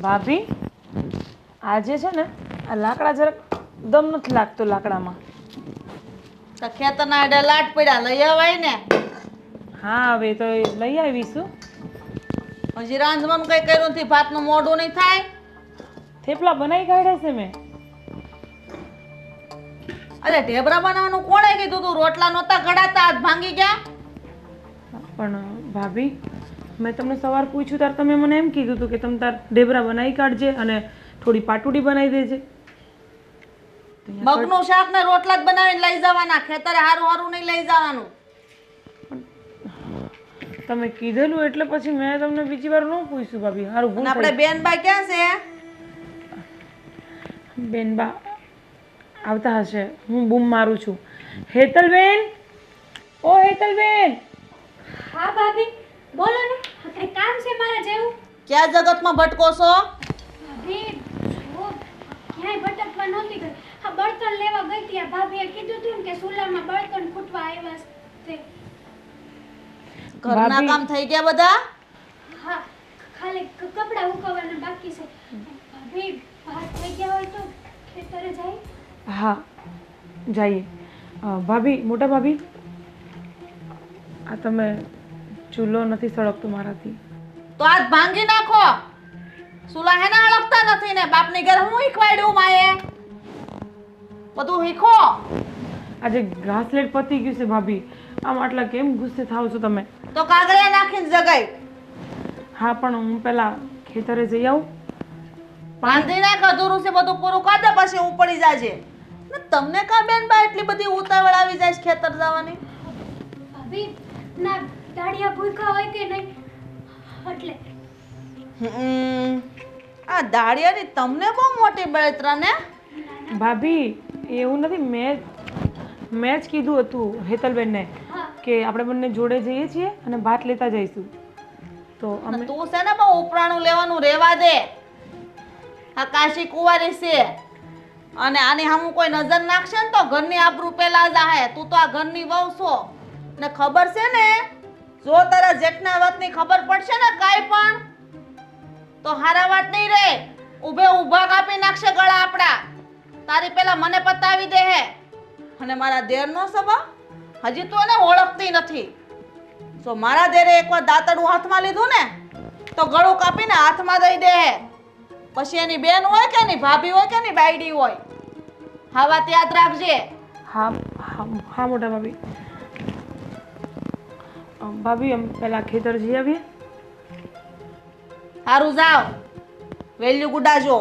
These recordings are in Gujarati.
ભાભી આજે છે ને આ લાકડા જરાક દમ નથી લાગતો લાકડામાં. તો ખેતરના આડે લાટ પડ્યા લઈ આવાય ને. હા હવે તો એ લઈ આવીશું. હજી રાંધવાનું કઈ કર્યું નથી, ભાતનું મોઢું નહીં થાય. થેપલા બનાવી કાઢ્યા છે મેં. અરે ઢેબરા બનાવવાનું કોણે કીધું તું? રોટલા નહોતા ઘડાતા, હાથ ભાંગી ગયા. પણ ભાભી મેં તમને સવાર પૂછ્યું ત્યારે તમે મને એમ કીધું હતું કે તમે તાર ઢેબરા બનાવી કાઢજે અને થોડી પાટુડી બનાવી દેજે. મગનું શાક ને રોટલા જ બનાવીને લઈ જવાના, ખેતરે હારું હારું નહીં લઈ જવાનું. તમે કીધેલું એટલે પછી મેં તમને બીજી વાર ન પૂછ્યું ભાભી. હારું ભૂલ આપણે બેનબા ક્યાં છે? બેનબા આવતા હશે, હું બૂમ મારું છું. હેતલબેન, ઓ હેતલબેન. હા ભાભી બોલો ને, કઈ કામ છે મારા જેવું? ક્યાં જગતમાં ભટકો છો? ભાભી જો ક્યાંય ભટકવા નહોતી ગઈ. હા બળતણ લેવા ગઈ હતી. આ ભાભીએ કીધું હતું કે સુલામાં બળતણ ફૂટવા આવ્યા છે. ઘરના કામ થઈ ગયા બધા? હા ખાલી કપડાં ઉકવવાના બાકી છે. ભાભી ભાત થઈ ગયા હોય તો ખેતરે જાય? હા જઈએ. ભાભી, મોટા ભાભી, આ તમે ચૂલો નથી સળગતો મારાથી. તો આજ ભાંગી નાખો. સુલા હેના હળગતા નથી ને. બાપની ઘર હું શીખવાડ્યું માએ? બધું શીખો. આજે ઘાસલેટ પતી ગયું છે ભાભી. આમ આટલા કેમ ગુસ્સે થાવ છો તમે? તો કાગળિયા નાખીને જગાઈ. હા પણ હું પહેલા ખેતરે જઈ આવું. બાંધી નાખ, અધૂરું છે બધું પૂરું કર દે પછી હું પડી જાજે. ને તમને કા બેન બા એટલી બધી ઉતાવળ આવી જાય છે ખેતર જવાની? ભાભી ના દાડિયા ભૂખ્યા હોય કે નહીં એટલે. આ દાડિયાની તમને બહુ મોટી બળતરા ને. ભાભી એવું નથી, મેં જ કીધું હતું હેતલબેનને કે આપણે બંને જોડે જઈએ છીએ અને ભાત લેતા જઈશું. તો અમે તું છે ને બહુ ઉપરાણું લેવાનું રેવા દે. આ કાશી કુંવારી છે અને આની સામું કોઈ નજર નાખશે ને તો ઘરની આબરૂ પેલા જાહે. તું તો આ ઘરની વહુ છો ને ખબર છે ને. જો તારા જેઠના વાતની ખબર પડશે ને કાઈ પણ તો હારા વાત નહીં રે. ઊભે ઊભા કાપી નાખશે ગળા આપડા. તારી પેલા મને પતાવી દે હે. અને મારા દેરનો સભા હજી તો એને ઓળખતી નથી. જો મારા દેરે એકવાર દાંતડું હાથમાં લીધું ને તો ગળું કાપીને હાથમાં દઈ દે હે. પછી એની બેન હોય કે એની ભાભી હોય કે એની બાયડી હોય, હા વાત યાદ રાખજે. હા હા હા મોટા ભાભી. ભાભી અમે પહેલા ખેતર જઈ આવીએ. સારું જાવ, વેલ્યુ ગુડાજો.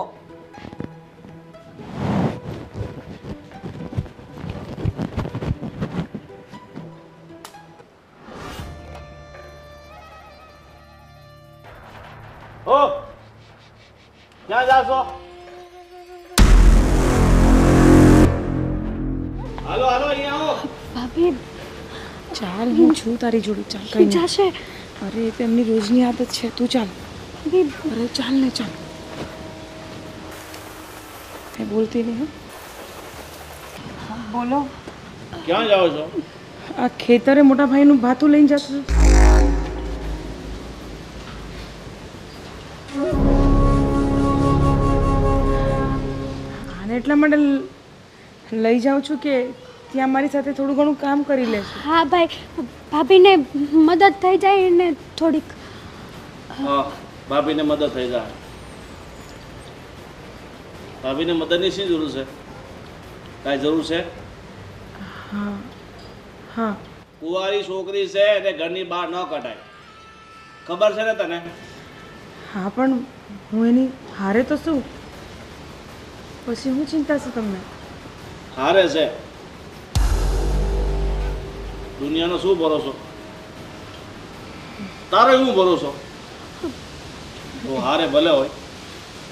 ઓ ક્યાં જાશો? હાલો હાલો અહીંયા આવો. ભાભી ચાલ, હું છું તારી જોડે. ચાલ કઈ નહીં. જશે અરે એ તો એમની રોજની આદત છે. તું ચાલ. ભાભી. અરે ચાલ ને ચાલ. એ બોલતી નહીં. હા બોલો. ક્યાં જાઓ છો? આ ખેતરે મોટા ભાઈનું ભાતું લઈને જતું. આને એટલા માટે લઈ જાઉં છું કે ત્યાં મારી સાથે થોડું ઘણું કામ કરી લેશું. હા ભાઈ, ભાભીને મદદ થઈ જાય ને થોડીક. હા ભાભીને મદદ થઈ જાય. ભાભીને મદદની શી જરૂર છે? કાંઈ જરૂર છે? હા હા. કુંવારી છોકરી છે એને ઘરની બહાર ન કઢાય, ખબર છે ને તને? હા પણ હું એની હારે તો શું, પછી હું ચિંતા છે તમને? હારે છે. દુનિયાનો શું ભરોસો? તારો શું ભરોસો? તો હારે ભલે હોય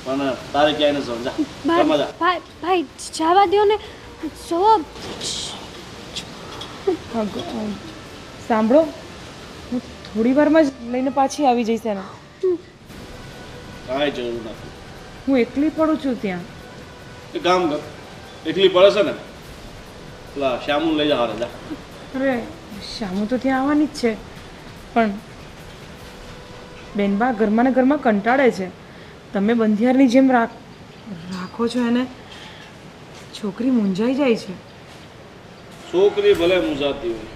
પણ તારે ક્યાંય ન સમજા. સમજા ભાઈ જવા દો ને. જો સાંભળો, હું થોડી વારમાં જ લઈને પાછી આવી જઈશ એને. કાંઈ જરૂર નથી. હું એકલી પડું છું ત્યાં. એ કામ કર, એકલી પડે છે ને પેલા શ્યામું લઈ જા હારે જા. અરે શ્યામુ તો ત્યાં આવવાની જ છે પણ બેનબા ઘરમાં ને ઘરમાં કંટાળે છે. તમે બંધિયારની જેમ રાખો છો એને, છોકરી મૂંઝાઈ જાય છે. છોકરી ભલે મૂંઝાતી હોય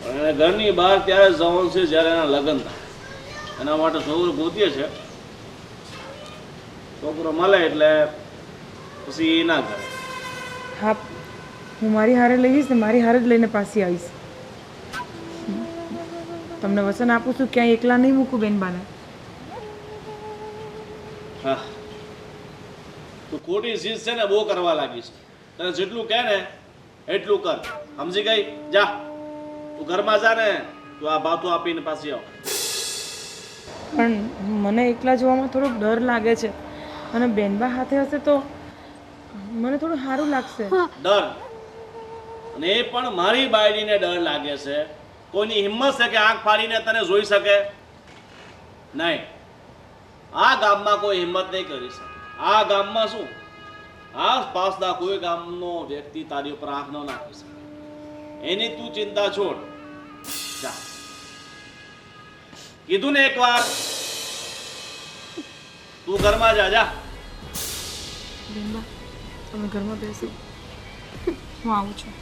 પણ એને ઘરની બહાર ત્યારે જવાનું છે જ્યારે એના લગ્ન થાય. એના માટે છોકરો ગોતીએ છે. છોકરો મળે એટલે પછી એ ના કરે. હા, હું મારી હારે લઈ જઈશ ને મારી હારે જ લઈને પાછી આવીશ. તમને વચન આપું છું, ક્યાંય એકલા નહીં મૂકું બેનબાને. હા, તું ખોટી ચીજ છે ને બહુ કરવા લાગી છે. તને જેટલું કહે ને એટલું કર. સમજી ગઈ? જા તું ઘરમાં જા ને, તું આ બાતું આપીને પાછી આવ. પણ મને એકલા જોવામાં થોડોક ડર લાગે છે, અને બેનબા હાથે હશે તો મને થોડું સારું લાગશે. ડર? અને એ પણ મારી બાયડીને ડર લાગે છે? કોઈની હિંમત છે કે આંખ ફાડીને તને જોઈ શકે? નહીં, આ ગામમાં કોઈ હિંમત નહીં કરી શકે. આ ગામમાં શું, આસપાસના કોઈ ગામનો વ્યક્તિ તારી ઉપર આંખ ન નાખી શકે. એની તું ચિંતા છોડ. જા, કીધું ને એકવાર, તું ઘરમાં જા. જા બેનબા, તમે ઘરમાં બેસો, હું આવું છું.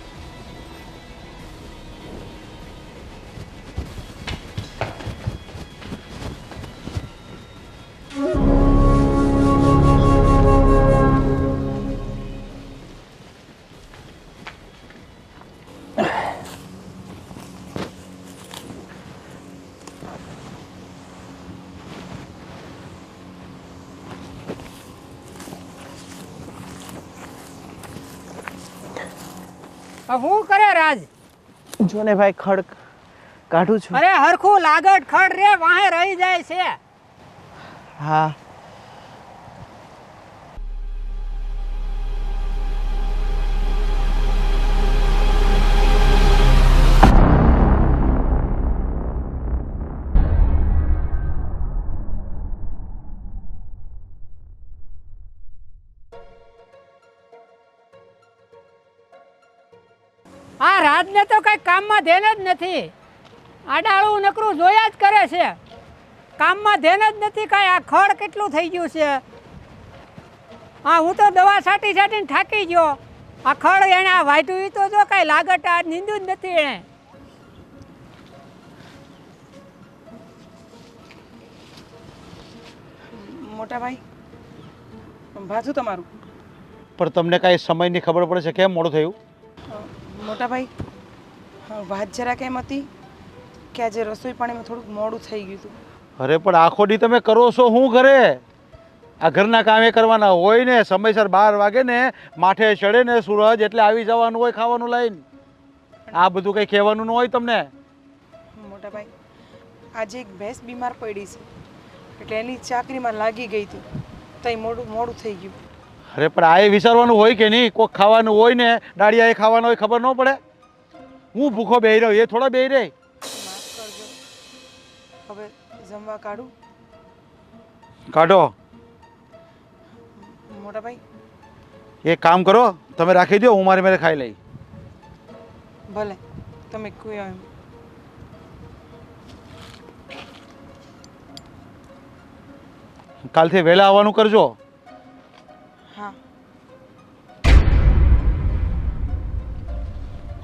હું કરે રાજ? જો ને ભાઈ, ખડ કાઢું છું. અરે હરખું લાગટ ખડ રે વાહે રહી જાય છે. હા, આ રાજને તો કઈ કામમાં ધ્યાન જ નથી. આડાળું નકરું જોયા જ કરે છે, કામમાં ધ્યાન જ નથી કાંઈ. આ ખડ કેટલું થઈ ગયું છે. હા, હું તો દવા છાંટી છાંટીને થાકી ગયો. આ ખડ એને આ વાઢ્યું ઈ તો જો કાંઈ લાગટ આ નીંદું જ નથી એણે. મોટા ભાઈ, ભાથું તમારું. પણ તમને કાંઈ સમયની ખબર પડે છે કેમ મોડું થયું? મોટા ભાઈ, વાત જરા કેમ હતી કે આજે રસોઈ પાણીમાં થોડુંક મોડું થઈ ગયું હતું. અરે પણ આખો દી તમે કરો છો શું ઘરે? આ ઘરના કામે કરવાના હોય ને, સમયસર 12 વાગે ને માથે ચડે ને સૂરજ એટલે આવી જવાનું હોય ખાવાનું લઈને. આ બધું કંઈ કહેવાનું ન હોય તમને. મોટા ભાઈ, આજે એક ભેંસ બીમાર પડી છે, એટલે એની ચાકરીમાં લાગી ગઈ હતી, તઈ મોડું થઈ ગયું. અરે પણ આ વિચારવાનું હોય કે નહીં? કોઈક ખાવાનું હોય ને, ડાળિયા એ ખાવાનું હોય, ખબર ન પડે? હું ભૂખો બેહી રહ્યો, એ થોડા બેહી રહી. માફ કરજો, હવે જમવા કાઢું. કાઢો. મોટા ભાઈ, એક કામ કરો, તમે રાખી દો, હું મારી મેરે ખાઈ લઈ. ભલે તમે કોઈ એમ. કાલથી વહેલા આવવાનું કરજો. હા.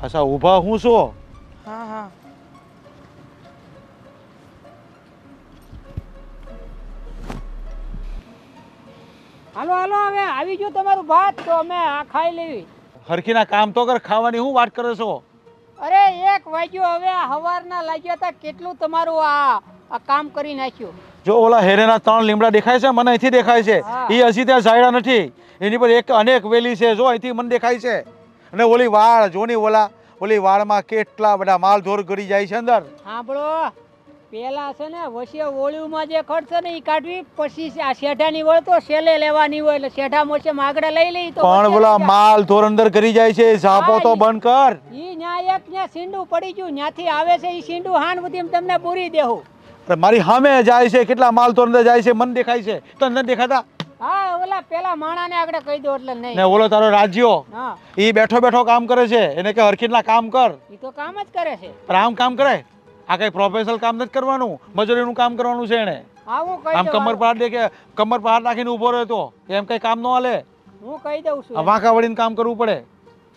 અચ્છા, ઊભા હું છો? હા હા. હાલો હાલો, હવે આવી ગયું તમારું ભાત, તો અમે આ ખાઈ લેવી. હરખીના કામ તો કર, ખાવાની હું વાત કરે છો? અરે 1 વાગ્યો, હવે આ હવારના લાગ્યા હતા. કેટલું તમારું આ કામ કરી નાખ્યું. જો ઓલા હેરેના 3 લીમડા દેખાય છે, મને અહીંથી દેખાય છે. હા. એ હજી ત્યાં ઝાયડા નથી, એની પર એક અનેક વેલી છે, જો અહીંથી મને દેખાય છે. અને ઓલી વાળ જોની, ઓલી વાળમાં કેટલા બધા માલ ધોર ગળી જાય છે અંદર. સાંભળો, પેલા છે ને વસીએ ઓળીમાં જે ખર્ચ છે ને એ કાઢવી, પછી આ શેઢાની વળ તો સેલે લેવાની હોય, એટલે શેઢા મોસે આગળ લઈ લઈ તો પણ ઓલા માલ ધોર અંદર ગળી જાય છે, ઝાપો તો બંધ કર. ઈ ન્યા એક ન્યા સીંડું પડી ગયું, ન્યાથી આવે છે ઈ સીંડું હાન સુધી તમને પૂરી દેવું. અરે મારી સામે જાય છે, કેટલા માલ ધોર અંદર જાય છે, મને દેખાય છે, તો અંદર દેખાતા. હા, ઓલા પેલા માણાને આગળ કહી દો એટલે નહીં. ને ઓલો તારો રાજ્યો, હા, ઈ બેઠો બેઠો કામ કરે છે, એને કે હરખીના કામ કર. ઈ તો કામ જ કરે છે. પણ આમ કામ કરે? આ કઈ પ્રોફેશનલ કામ નથી કરવાનું, મજૂરીનું કામ કરવાનું છે એને. હા હું કહી આમ દઉં કમર પર હાથ દે કે કમર પર હાથ નાખીને ઊભો રહ્યો તો એમ કઈ કામ ન હાલે. હું કહી દઉં છું આ વાંકા વળીને કામ કરવું પડે.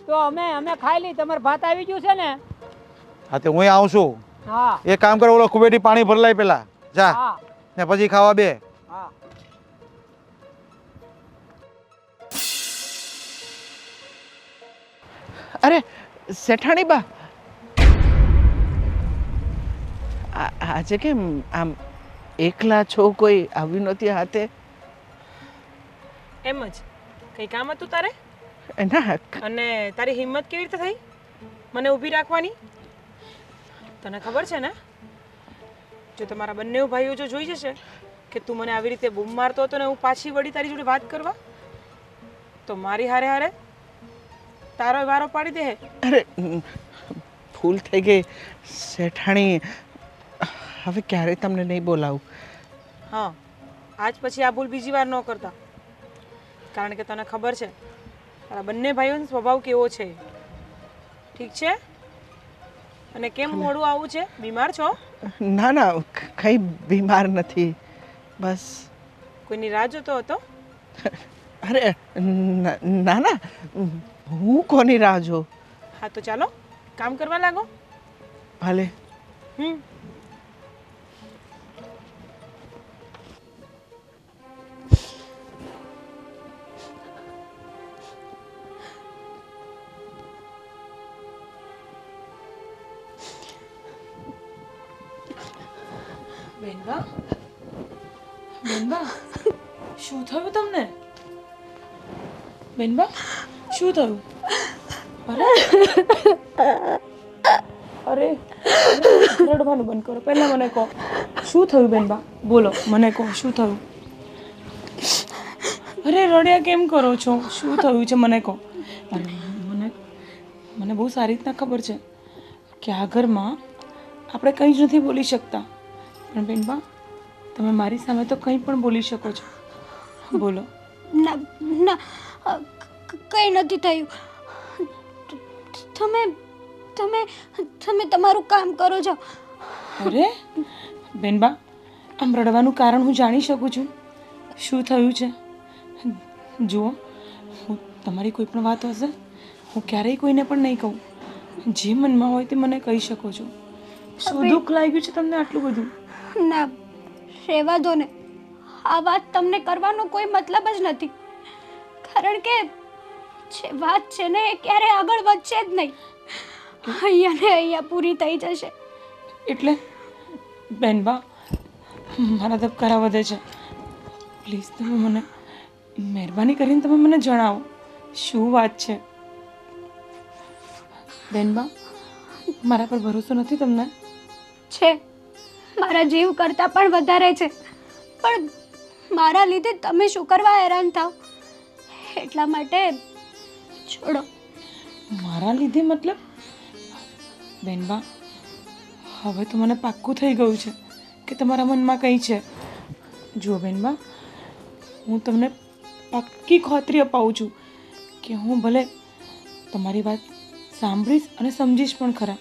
તો અમે ખાઈ લી તમારે ભાત આવી ગયું છે ને હા તે હું આવું છું. હા એક કામ કરો, ઓલો કુબેટી પાણી ભરલાય પેલા જા હા ને પછી ખાવા બે. હા અરે શેઠાણી બા, આજે કેમ આમ એકલા છો? કોઈ આવ્યું નહોતી હાથે? એમ જ કંઈ કામ હતું તારે? ના, અને તારી હિંમત કેવી રીતે થઈ મને ઊભી રાખવાની? તને ખબર છે ને, જો તમારા બંને ભાઈઓ જો જોઈ જશે કે તું મને આવી રીતે બૂમ મારતો હતો ને હું પાછી વળી તારી જોડે વાત કરવા, તો મારી હારે હારે તારો વારો પાડી દે. અરે ભૂલ થઈ ગઈ શેઠાણી, હવે ક્યારેય તમને નહીં બોલાવું. હા, આજ પછી આ ભૂલ બીજી વાર ન કરતા, કારણ કે તને ખબર છે તારા બંને ભાઈઓનો સ્વભાવ કેવો છે. ઠીક છે? અને કેમ મોડું આવું છે? બીમાર છો? ના ના, કંઈ બીમાર નથી, બસ. કોઈની રાહ જોતો હતો? અરે ના ના, હું કોની રાહ જોઉં? હા તો ચાલો કામ કરવા લાગો. ભલે. હમ બેનબા, બેનબા, શું થયું તમને? બેનબા, શું થયું? અરે અરે રડવાનું બંધ કરો, પહેલા મને કહો શું થયું? બેનબા બોલો, મને કહો શું થયું? અરે રડ્યા કેમ કરો છો? શું થયું છે મને કહો. અરે મને બહુ સારી રીતના ખબર છે કે આ ઘરમાં આપણે કંઈ જ નથી બોલી શકતા, પણ બેનબા તમે મારી સામે તો કંઈ પણ બોલી શકો છો. બોલો. ના ના, કંઈ નથી થયું. તમે તમે તમે તમારું કામ કરો છો. અરે બેનબા, આમ રડવાનું કારણ હું જાણી શકું છું? શું થયું છે? જુઓ, હું તમારી કોઈ પણ વાત હશે હું ક્યારેય કોઈને પણ નહીં કહું. જે મનમાં હોય તે મને કહી શકો છો. શું દુઃખ લાગ્યું છે તમને આટલું બધું? ના, રહેવા દો ને. આ વાત તમને કરવાનો કોઈ મતલબ જ નથી, કારણ કે જે વાત છે ને એ ક્યારે આગળ વધશે જ નહીં. અહીંયા ને અહીંયા પૂરી થઈ જશે. એટલે બેનબા મારા ધબકારા વધે છે. પ્લીઝ તમે મને મહેરબાની કરીને તમે મને જણાવો શું વાત છે. બેનબા મારા પર ભરોસો નથી તમને? છે, મારા જીવ કરતાં પણ વધારે છે, પણ મારા લીધે તમે શું કરવા હેરાન થાવ એટલા માટે છોડો. મારા લીધે મતલબ? બેનબા હવે તો મને પાક્કું થઈ ગયું છે કે તમારા મનમાં કંઈ છે. જુઓ બેનબા, હું તમને પાક્કી ખાતરી અપાવું છું કે હું ભલે તમારી વાત સાંભળીશ અને સમજીશ પણ ખરા.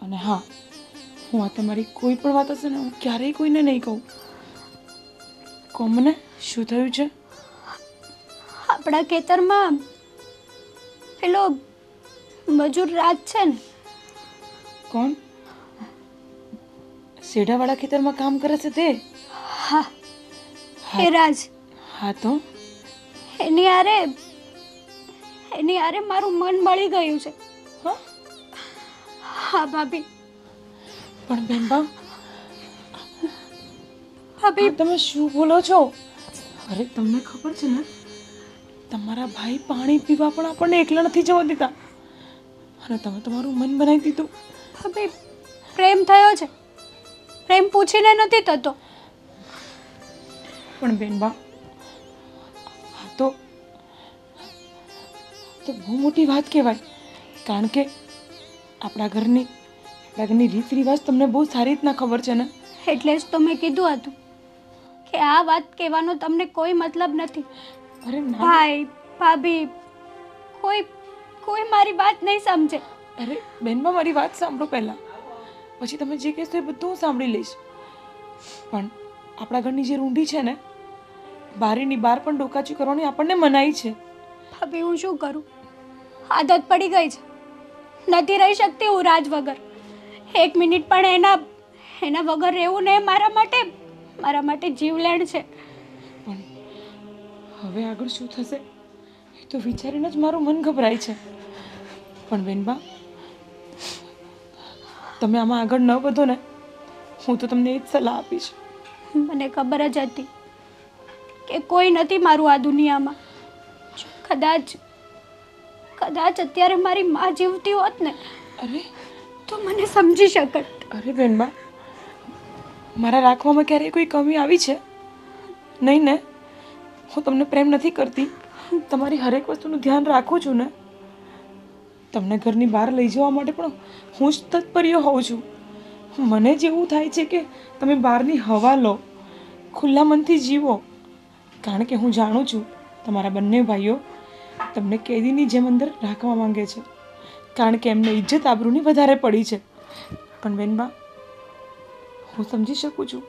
અને હા, હું આ તમારી કોઈ પણ વાત હશે ને હું ક્યારેય કોઈને નહીં કહું. કહો મને શું થયું છે? આપણા ખેતરમાં પેલો મજૂર રાજ છે ને, કોણ? શેઢાવાળા ખેતરમાં કામ કરે છે તે? હા એ રાજ. હા તો એની હારે મારું મન મળી ગયું છે. હા હા ભાભી. પણ બેનબા ભાભી તમે શું બોલો છો? અરે તમને ખબર છે ને, તમારા ભાઈ પાણી પીવા પણ આપણને એકલા નથી જવા દેતા, અને તમે તમારું મન બનાવી દીધું. ભાભી, પ્રેમ થયો છે, પ્રેમ પૂછીને નથી થતો. પણ બેનબા આ તો બહુ મોટી વાત કહેવાય, કારણ કે આપણા ઘરની રીત રિવાજ તમને બહુ સારી રીતના ખબર છે ને. એટલે જ તો મેં કીધું હતું કે આ વાત કહેવાનો તમને કોઈ મતલબ નથી. અરે ના ભાઈ ભાભી કોઈ મારી વાત નહીં સમજે. અરે બેનબા મારી વાત સાંભળો પહેલાં, પછી તમે જે કહેશો એ બધું હું સાંભળી લઈશ. પણ આપણા ઘરની જે રૂંઢી છે ને, બારીની બહાર પણ ડોકાચી કરવાની આપણને મનાઈ છે. ભાભી હું શું કરું? આદત પડી ગઈ છે. નથી રહી શકતી હું રાજ વગર. એક મિનિટ પણ એના વગર રહેવું ને મારા માટે જીવલેણ છે. પણ હવે આગળ શું થશે એ તો વિચારીને જ મારું મન ગભરાય છે. પણ બેનબા, તમે આમાં આગળ ન વધો ને, હું તો તમને એ જ સલાહ આપીશ. મને ખબર જ હતી કે કોઈ નથી મારું આ દુનિયામાં. જો કદાચ અત્યારે મારી માં જીવતી હોત ને અરે તો મને સમજી શકત. અરે બેનબા, મારા રાખવામાં ક્યારેય કોઈ કમી આવી છે? નહીં ને? હું તમને પ્રેમ નથી કરતી, તમારી હરેક વસ્તુનું ધ્યાન રાખું છું ને. તમને ઘરની બહાર લઈ જવા માટે પણ હું જ તત્પર્ય હોઉં છું. મને જેવું થાય છે કે તમે બહારની હવા લો, ખુલ્લા મનથી જીવો. કારણ કે હું જાણું છું તમારા બંને ભાઈઓ તમને કેદીની જેમ અંદર રાખવા માંગે છે, કારણ કે એમને ઇજ્જત આબરૂની વધારે પડી છે. પણ બેનબા, હું સમજી શકું છું,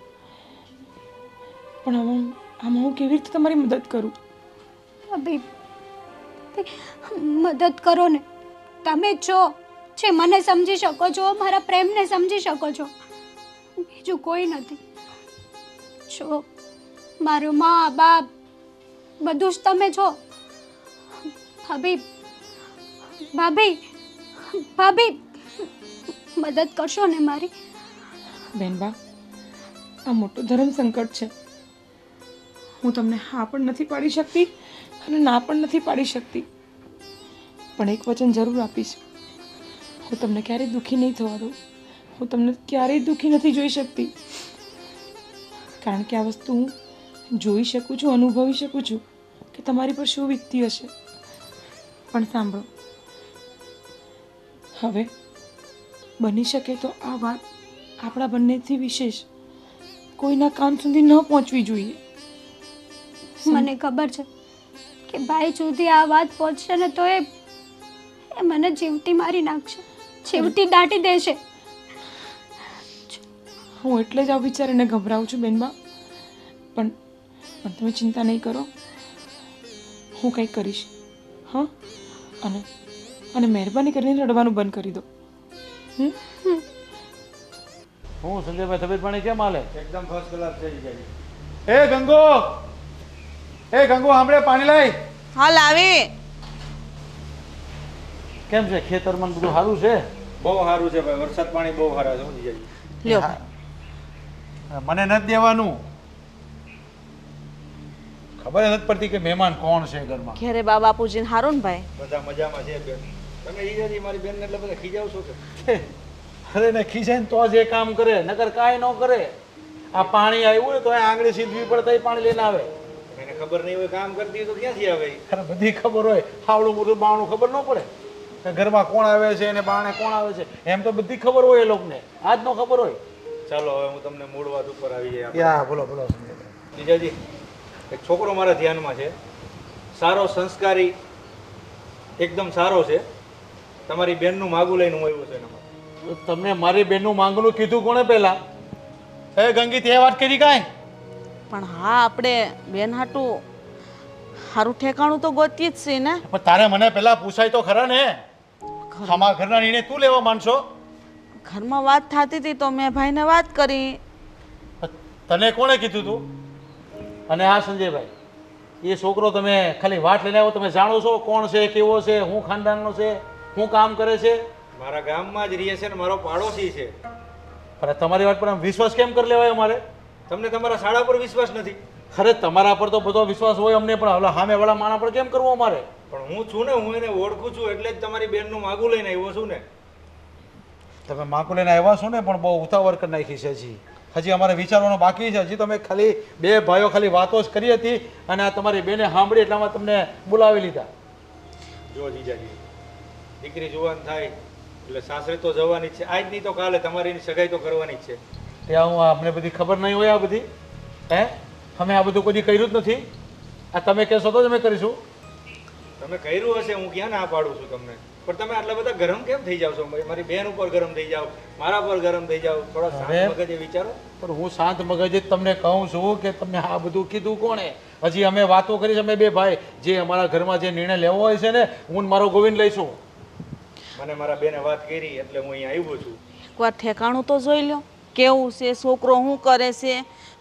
પણ આમાં હું કેવી રીતે તમારી મદદ કરું? ભાભી, મદદ કરો ને. તમે છો જે મને સમજી શકો છો, મારા પ્રેમને સમજી શકો છો. બીજું કોઈ નથી. છો મારું મા બાપ બધું જ તમે છો. ભાભી મદદ કરશો ને મારી? બેનબા, આ મોટું ધર્મ સંકટ છે. હું તમને હા પણ નથી પાડી શકતી અને ના પણ નથી પાડી શકતી. પણ એક વચન જરૂર આપીશ, હું તમને ક્યારેય દુઃખી નહીં થવા દઉં. હું તમને ક્યારેય દુઃખી નથી જોઈ શકતી, કારણ કે આ વસ્તુ હું જોઈ શકું છું, અનુભવી શકું છું કે તમારી પર શું વીતતી હશે. પણ સાંભળો, હવે બની શકે તો આ વાત આપણા બંનેથી વિશેષ કોઈના કાન સુધી ન પહોંચવી જોઈએ. મને ખબર છે કે ભાઈ સુધી આ વાત પહોંચશે ને તો એ મને જીવતી મારી નાખશે, જીવતી દાટી દેશે. હું એટલે જ આ વિચારીને ગભરાઉં છું બેનબા. પણ તમે ચિંતા નહીં કરો, હું કંઈક કરીશ. હા, અને મહેરબાની કરીને રડવાનું બંધ કરી દો. હું સંજયભાઈ, તબિયત પાણી કેમ હાલે? એકદમ ફર્સ્ટ ક્લાસ છે જીજાજી. એ ગંગો, સાંભળે, પાણી લાય. હાલ આવી. કેમ છે ખેતરમાં બધું સારું છે? બહુ સારું છે ભાઈ, વરસાદ પાણી બહુ સારા છે હો જીજાજી. લ્યો. મને નથી દેવાનું. ખબર નથી પડતી કે મહેમાન કોણ છે ઘરમાં. ઘેરે બા બાપુજીને હારું ને ભાઈ? બધા મજામાં છે બેન. તમે જીજાજી મારી બેનને એટલે બધા ખીજાવ છો કે? અરે ને ખીસે ને તો જ એ કામ કરે, નકર કાંઈ ન કરે. આ પાણી આવ્યું ને તો એ આંગળી સીધવી પડે તો પાણી લઈને આવે. એને ખબર નહીં હોય કામ કરતી હોય તો ક્યાંથી આવે? અરે બધી ખબર હોય, હાવડું મોટું બાવણું ખબર ન પડે કે ઘરમાં કોણ આવે છે અને બાણે કોણ આવે છે, એમ તો બધી ખબર હોય એ લોકોને, આજ નો ખબર હોય. ચાલો હવે હું તમને મૂળ વાત ઉપર આવી જાય. યા બોલો જીજાજી, એક છોકરો મારા ધ્યાનમાં છે, સારો, સંસ્કારી, એકદમ સારો છે. તમારી બેનનું માગું લઈને હું આવ્યો છું એનામાં. તમને મારી બેનનું માંગનું કીધું કોણે પહેલા? એ ગંગી, તે વાત કરી કાંઈ? પણ હા, આપણે બેન હાટું સારું ઠેકાણું તો ગોતીએ જ છે ને. પણ તારે મને પહેલા પૂછાય તો ખરા ને. અમારા ઘરના નિર્ણય તું લેવા માંડશો? ઘરમાં વાત થતી હતી તો મેં ભાઈને વાત કરી. તને કોણે કીધું તું? અને હા સંજયભાઈ, એ છોકરો તમે ખાલી વાત લઈને આવો, તમે જાણો છો કોણ છે, કેવો છે, હું ખાનદાનનો છે, હું કામ કરે છે? મારા ગામમાં જ રહે છે ને મારો પાડોશી છે. પણ તમારી વાત પર આમ વિશ્વાસ કેમ કરી લેવાય અમારે? તમને તમારા શાળા પર વિશ્વાસ નથી? ખરે તમારા પર તો બધો વિશ્વાસ હોય અમને, પણ હવે સામેવાળા માણસ પર કેમ કરવો અમારે? પણ હું છું ને, હું એને ઓળખું છું એટલે જ તમારી બેનનું માગું લઈને આવ્યો છું ને. તમે માકુ લઈને આવ્યા છો ને, પણ બહુ ઉતાવળ કરી નાખી છે. હજી અમારે વિચારવાનું બાકી છે. હજી તમે ખાલી બે ભાઈઓ ખાલી વાતો જ કરી હતી અને આ તમારી બેને સાંભળી એટલામાં તમને બોલાવી લીધા. જો જીજાજી, દીકરી જુવાન થાય એટલે સાસરે તો જવાની જ છે. આજ નહીં તો કાલે તમારી સગાઈ તો કરવાની જ છે. ત્યાં હું અમને બધી ખબર નહીં હોય? આ બધી અમે આ બધું કોઈ કર્યું જ નથી. આ તમે કહેશો તો જ અમે કરીશું. તમે કર્યું હશે, હું ક્યાં ના પાડું છું તમને. પણ તમે આટલા બધા ગરમ કેમ થઈ જાવ છો? મારી બેન ઉપર ગરમ થઈ જાવ, મારા પર ગરમ થઈ જાવ. થોડા શાંત મગજે વિચારો. પણ હું શાંત મગજે જ તમને કહું છું કે તમને આ બધું કીધું કોણે? હજી અમે વાતો કરી છે, અમે બે ભાઈ જે અમારા ઘરમાં જે નિર્ણય લેવો હોય છે ને, હું ને મારો ગોવિંદ લઈશું. મને મારા બેને વાત કરી એટલે હું અહીંયા આવ્યો છું. એકવાર ઠેકાણું તો જોઈ લો કેવું છે, છોકરો શું કરે છે,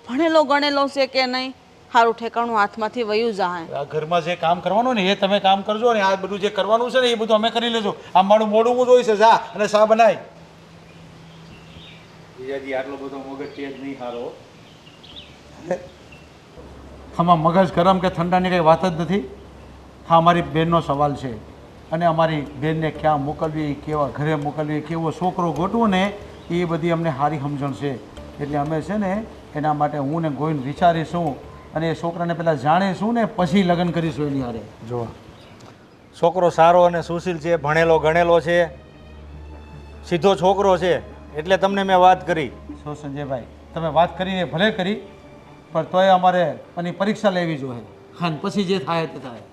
ભણેલો ગણેલો છે કે નહીં. સારું ઠેકાણું હાથમાંથી વયું જાય. આ ઘરમાં જે કામ કરવાનું ને એ તમે કામ કરજો ને આ બધું જે કરવાનું છે ને એ બધું અમે કરી લેજો. આ મારું મોઢું હું જોઈશે, જા અને શા બનાય. જીજાજી આટલો બધો મગજ તેજ નહીં હારો. આમાં મગજ ગરમ કે ઠંડાની કંઈ વાત જ નથી. હા, અમારી બહેનનો સવાલ છે અને અમારી બહેનને ક્યાં મોકલવી, કેવા ઘરે મોકલવી, કેવો છોકરો ગોતવો ને એ બધી અમને સારી સમજણ છે. એટલે અમે છે ને એના માટે હું ને ગોવિંદ વિચારીશું અને એ છોકરાને પહેલાં જાણીશું ને પછી લગ્ન કરીશું એની હારે. જો છોકરો સારો અને સુશીલ છે, ભણેલો ગણેલો છે, સીધો છોકરો છે એટલે તમને મેં વાત કરી. શું સંજયભાઈ, તમે વાત કરીને ભલે કરી પણ તોય અમારે એની પરીક્ષા લેવી જોઈએ. હા, પછી જે થાય તે થાય.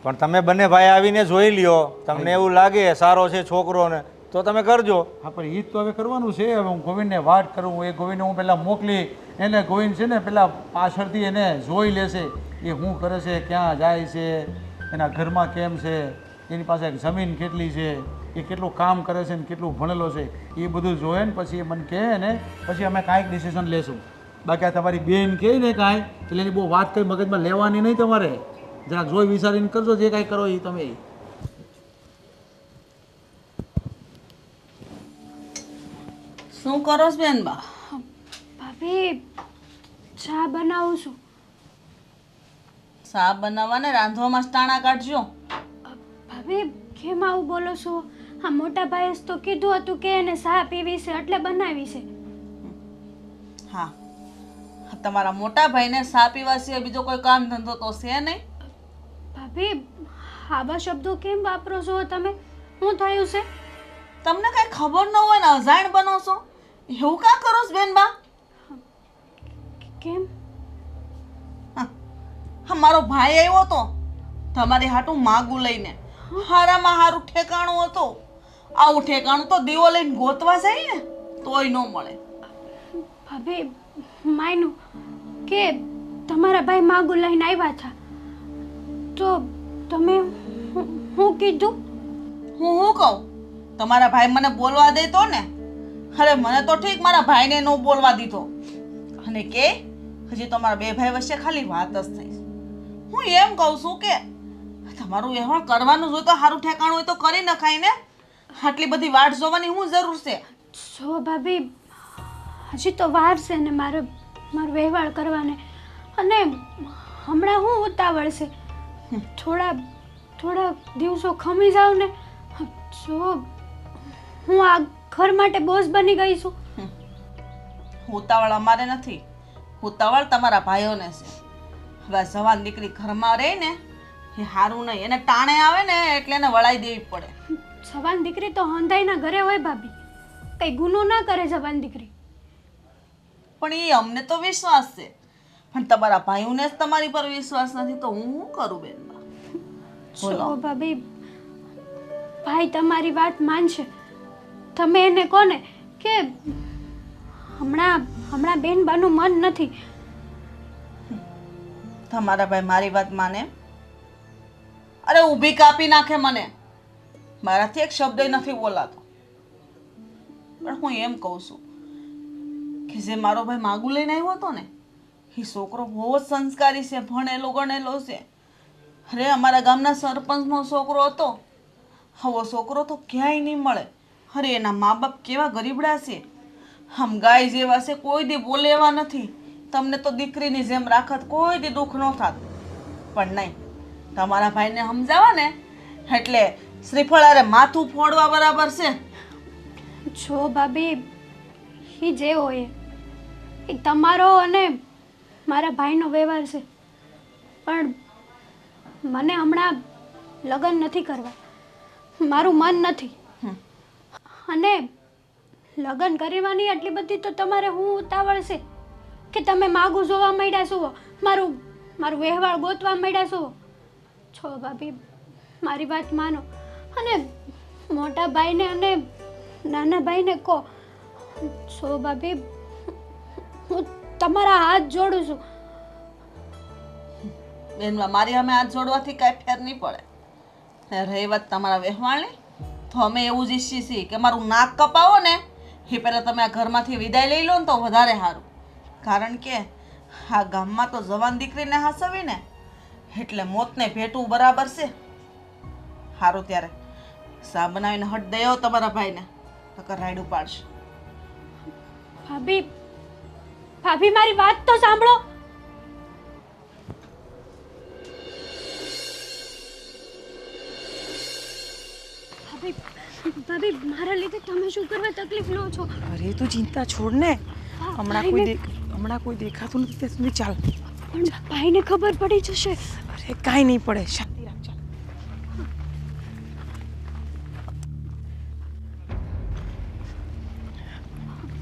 પણ તમે બંને ભાઈ આવીને જોઈ લ્યો, તમને એવું લાગે સારો છે છોકરો ને તો તમે કરજો. હા, પણ એ જ તો હવે કરવાનું છે. હવે હું ગોવિંદને વાત કરું, એ ગોવિંદને હું પહેલાં મોકલી, એને ગોવિંદ છે ને પહેલાં પાછળથી એને જોઈ લેશે એ શું કરે છે, ક્યાં જાય છે, એના ઘરમાં કેમ છે, એની પાસે જમીન કેટલી છે, એ કેટલું કામ કરે છે ને કેટલું ભણેલો છે, એ બધું જોયે ને પછી એ મને કહે ને પછી અમે કાંઈક ડિસિઝન લેશું. બાકી આ તમારી બેન કહે ને કાંઈ એટલે એની બહુ વાત કંઈ મગજમાં લેવાની નહીં. તમારે જરાક જોઈ વિચારીને કરજો જે કાંઈ કરો એ તમે. શું કરો છો બેન બા? ભાભી ચા બનાવું છું. શા બનાવવા ને રાંધવામાં જ ટાણા કાઢજો. ભાભી કેમ આવું બોલો છો? હા, મોટા ભાઈએ જ તો કીધું હતું કે એને ચા પીવી છે એટલે બનાવી છે. હા, તમારા મોટા ભાઈને શા પીવા સિવાય બીજો કોઈ કામ ધંધો તો છે નહીં. ભાભી આવા શબ્દો કેમ વાપરો છો તમે? શું થયું છે? તમને કઈ ખબર ન હોય ને અજાણ બનો છો? એવું કા કરો છો બેન બા? કેમ? હા, મારો ભાઈ આવ્યો તો તમારી હાટું માગું લઈને. હારામાં હારું ઠેકાણું હતું. આવું ઠેકાણું તો દીવો લઈને ગોતવા જાય ને તોય ન મળે. ભાભી માયનું કે તમારા ભાઈ માગું લઈને આવ્યા હતા તો તમે હું કીધું? હું કહું? તમારા ભાઈ મને બોલવા દેતો ને? અરે મને તો ઠીક, મારા ભાઈને ન બોલવા દીધો અને કે હજી તમારા બે ભાઈ વચ્ચે ખાલી વાત જ થઈ. હું એમ કહું છું કે તમારું વ્યવહાર કરવાનું હોય તો સારું ઠેકાણું હોય તો કરી નખાય ને. આટલી બધી વાટ જોવાની શું જરૂર છે? જો ભાભી હજી તો વાર છે ને મારો વ્યવહાર કરવાને, અને હમણાં હું ઉતાવળ છે. થોડા દિવસો ખમી જાવ ને. જો હું આ ઘર માટે બોઝ બની ગઈ છું. ઉતાવળ અમારે નથી, ઉતાવળ તમારા ભાઈઓને છે. હવે જવાન દીકરી ઘરમાં રહે ને એ સારું નહીં. એને ટાણે આવે ને એટલે એને વળાઈ દેવી પડે. જવાન દીકરી તો હંધાઈના ઘરે હોય ભાભી, કઈ ગુનો ના કરે જવાન દીકરી. પણ એ અમને તો વિશ્વાસ છે, પણ તમારા ભાઈઓને જ તમારી પર વિશ્વાસ નથી તો હું શું કરું બેન? જો ભાભી, ભાઈ તમારી વાત માનશે. તમે એને કોને કે હમણાં બેનબાનું મન નથી. તમારા ભાઈ મારી વાત માને? અરે ઊભી કાપી નાખે મને. મારાથી એક શબ્દ નથી બોલાતો. પણ હું એમ કહું છું કે જે મારો ભાઈ માગું લઈને આવ્યો હતો ને એ છોકરો બહુ જ સંસ્કારી છે, ભણેલો ગણેલો છે. અરે અમારા ગામના સરપંચનો છોકરો હતો. આવો છોકરો તો ક્યાંય નહીં મળે. અરે એના મા બાપ કેવા ગરીબડા છે, આમ ગાય જેવા છે, કોઈ દી બોલે એવા નથી. તમને તો દીકરીની જેમ રાખત, કોઈ દી દુઃખ ન થાત. પણ નહીં, તમારા ભાઈને સમજાવવા ને એટલે શ્રીફળારે માથું ફોડવા બરાબર છે. જો ભાભી, એ જે હોય એ તમારો અને મારા ભાઈનો વ્યવહાર છે, પણ મને હમણાં લગ્ન નથી કરવા. મારું મન નથી. અને લગ્ન કરવાની આટલી બધી તો તમારે હું ઉતાવળ છે કે તમે માગું જોવા માંડ્યા છો, મારું વ્યવહાર ગોતવા માંડ્યા છો. છો ભાભી, મારી વાત માનો અને મોટા ભાઈને અને નાના ભાઈને કહો. સો ભાભી, હું તમારા હાથ જોડું છું. બેનમાં મારી અમે હાથ જોડવાથી કાંઈ ફેર નહીં પડે. ને રહી વાત તમારા વ્યવહારની, તો અમે એવું જ ઈચ્છીએ છીએ કે મારું નાક કપાવો ને એ પહેલાં તમે આ ઘરમાંથી વિદાય લઈ લો ને તો વધારે સારું. કારણ કે આ ગામમાં તો જવાન દીકરીને હાસવીને એટલે મોતને ભેટવું બરાબર છે. સારું ત્યારે સા બનાવીને હટ દઈ આવો તમારા ભાઈને, નકર રાયડું પાડશે. ભાભી, ભાભી મારી વાત તો સાંભળો. ભાભી, ભાભી, મારા લીધે તમે શું કરવા તકલીફ લો છો? અરે તું ચિંતા છોડ ને. હમણાં કોઈ દેખાતું નથી ત્યાં સુધી ચાલ. પણ ભાઈને ખબર પડી જશે. અરે કાંઈ નહીં પડે, શાંતિ રાખ. ચાલ.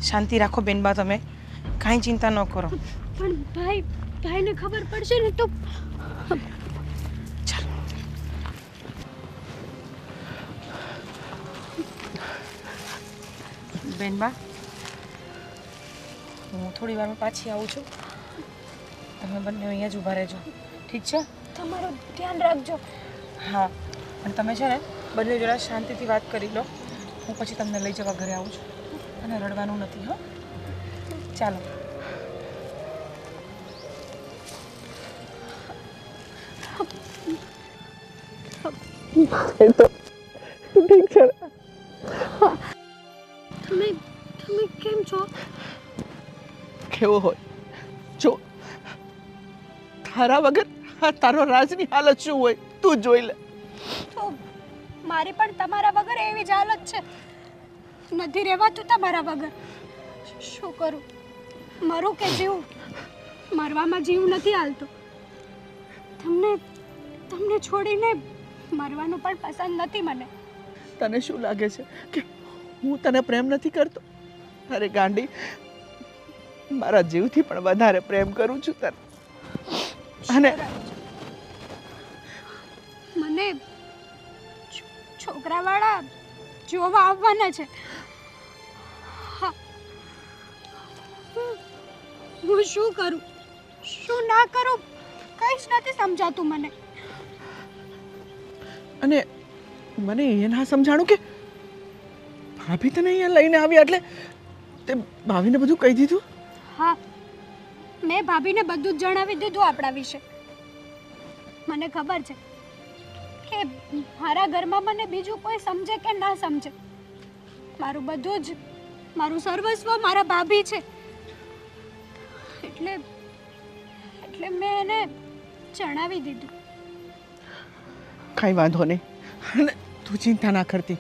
શાંતિ રાખો બેનબા, તમે કાંઈ ચિંતા ન કરો. પણ ભાઈને ખબર પડશે ને તો. ચાલ. બેનબા, હું થોડી વારમાં પાછી આવું છું. તમે બંને અહીંયા જ ઊભા રહેજો, ઠીક છે? તમારું ધ્યાન રાખજો. હા, અને તમે છે ને બંને જોડે શાંતિથી વાત કરી લો. હું પછી તમને લઈ જવા ઘરે આવું છું. અને રડવાનું નથી, હો? ચાલો. ઠીક છે. તમે કેમ છો? કેવો હોય જો, તારા વગર આ તારો રાજની હાલત શું હોય તું જોઈ લે. તો મારી પણ તમારા વગર એવી જ હાલત છે. નથી રહેવાતું તમારા વગર. શું કરું? મરું કે જીવું? મરવામાં જીવ નથી હાલતો. તમને છોડીને મરવાનું પણ પસંદ નથી મને. તને શું લાગે છે કે હું તને પ્રેમ નથી કરતો? અરે ગાંડી, મારા જીવથી પણ વધારે પ્રેમ કરું છું તને. અને મને છોકરાવાળા જોવા આવવાના છે. હા. હું શું કરું, શું ના કરું, કંઈ જ નથી સમજાતું મને. અને મને એ ના સમજાણું કે ભાભી તને અહીંયા લઈને આવ્યા એટલે તે ભાભીને બધું કહી દીધું? હા, મેં ભાભીને બધું જ જણાવી દીધું આપણા વિશે. મને ખબર છે કે મારા ઘરમાં મને બીજું કોઈ સમજે કે ના સમજે, મારું બધું જ, મારું સર્વસ્વ મારા ભાભી છે. એટલે મેં એને જણાવી દીધું. કાંઈ વાંધો નહીં. અને તું ચિંતા ના કરતી.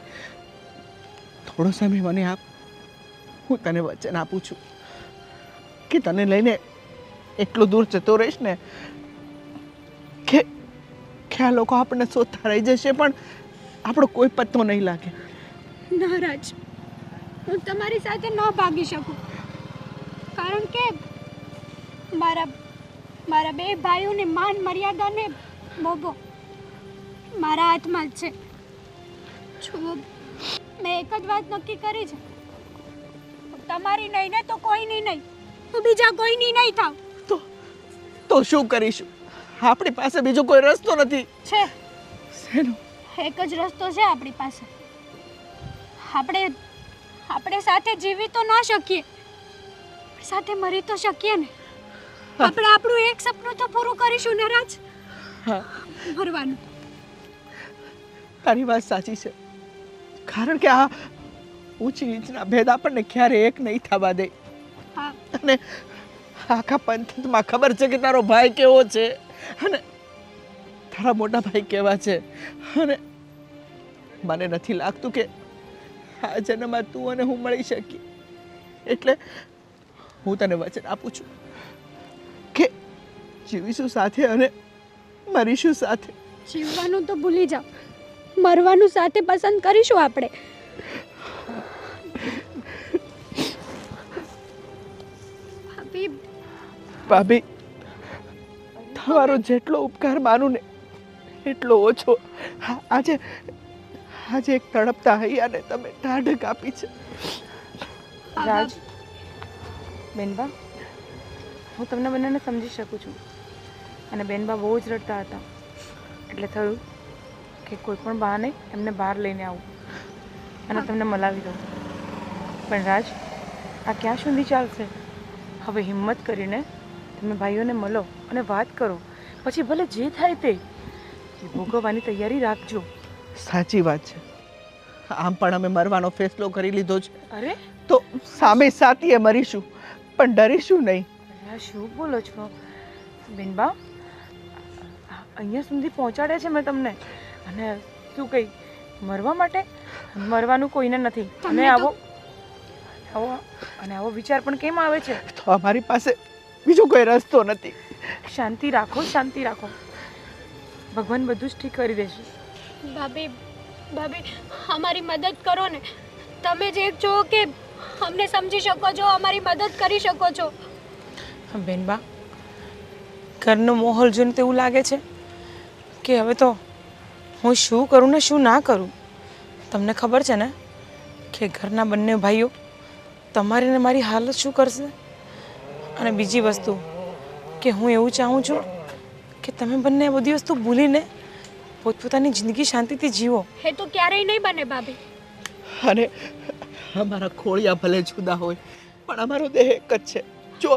થોડો સમય મને આપ, હું તને વચન આપું છું કે તને લઈને એટલું દૂર જતો રહીશ ને કે આ લોકો આપણને શોધતા રહી જશે પણ આપણો કોઈ પત્તો નહીં લાગે. નારાજ, હું તમારી સાથે ન ભાગી શકું. કારણ કે મારા બે ભાઈઓની માન મર્યાદાને મોભો મારા હાથમાં જ છે. જો મેં એક જ વાત નક્કી કરી છે, તમારી નહીં ને તો કોઈની નહીં, હું બીજા કોઈની નહીં થાવ. તો શું કરીશું? આપણી પાસે બીજો કોઈ રસ્તો નથી. છે, શેનો? એક જ રસ્તો છે આપણી પાસે. આપણે સાથે જીવી તો ના શકીએ, સાથે મરી તો શકીએ ને. આપણે આપણું એક સપનું તો પૂરું કરીશું ને રાજ. હા, મરવાનું. તારી વાત સાચી છે. કારણ કે આ ઊંચી નીચના ભેદ આપણને ક્યારે એક નહીં થવા દે. હા, અને આખા પંથમાં ખબર છે કે તારો ભાઈ કેવો છે અને તારા મોટા ભાઈ કેવા છે. અને મને નથી લાગતું કે આ જન્મમાં તું અને હું મળી શકીએ. એટલે હું તને વચન આપું છું કે જીવીશું સાથે અને મરીશું સાથે. જીવવાનું તો ભૂલી જાઓ, મરવાનું સાથે પસંદ કરીશું આપણે. ભાભી, તમારો જેટલો ઉપકાર માનું ને એટલો ઓછો. આજે આજે એક તડપતા હૈયાને તમે ઢાઢક આપી છે. રાજ, બેનબા, હું તમને બંનેને સમજી શકું છું. અને બેનબા બહુ જ રડતા હતા, એટલે થયું કે કોઈ પણ બહાને એમને બહાર લઈને આવું અને તમને મલાવી દઉં. પણ રાજ, આ ક્યાં સુધી ચાલશે? હવે હિંમત કરીને તમે ભાઈઓને મળો અને વાત કરો. પછી ભલે જે થાય તે ભોગવવાની તૈયારી રાખજો. સાચી વાત છે. આમ પણ અમે મરવાનો ફેસલો કરી લીધો છે, અરે તો સામે સાથીએ મરીશું, પણ ડરીશું નહીં. આ શું બોલો છો બેનબા? અહીંયા સુધી પહોંચાડે છે મેં તમને, અને શું કહી મરવા માટે? મરવાનું કોઈને નથી. અને આવો વિચાર પણ કેમ આવે છે? તો અમારી પાસે બીજો કોઈ રસ્તો નથી. શાંતિ રાખો, શાંતિ રાખો. ભગવાન બધું જ ઠીક કરી દેશે. ભાભી, અમારી મદદ કરો ને. તમે જે છો કે અમને સમજી શકો છો, અમારી મદદ કરી શકો છો. બેનબા, ઘરનો માહોલ જોઈને તો એવું લાગે છે કે હવે તો હું શું કરું ને શું ના કરું. તમને ખબર છે ને કે ઘરના બંને ભાઈઓ તમારી ને મારી હાલત શું કરશે? અને બીજી વસ્તુ કે હું એવું ચાહું છું કે તમે બંને આ બધી વસ્તુ ભૂલીને પોતપોતાની જિંદગી શાંતિથી જીવો. એ તો ક્યારેય નહીં બને ભાભી. અને અમારા ખોળિયા ભલે જુદા હોય, પણ અમારો દેહ એક જ છે. જો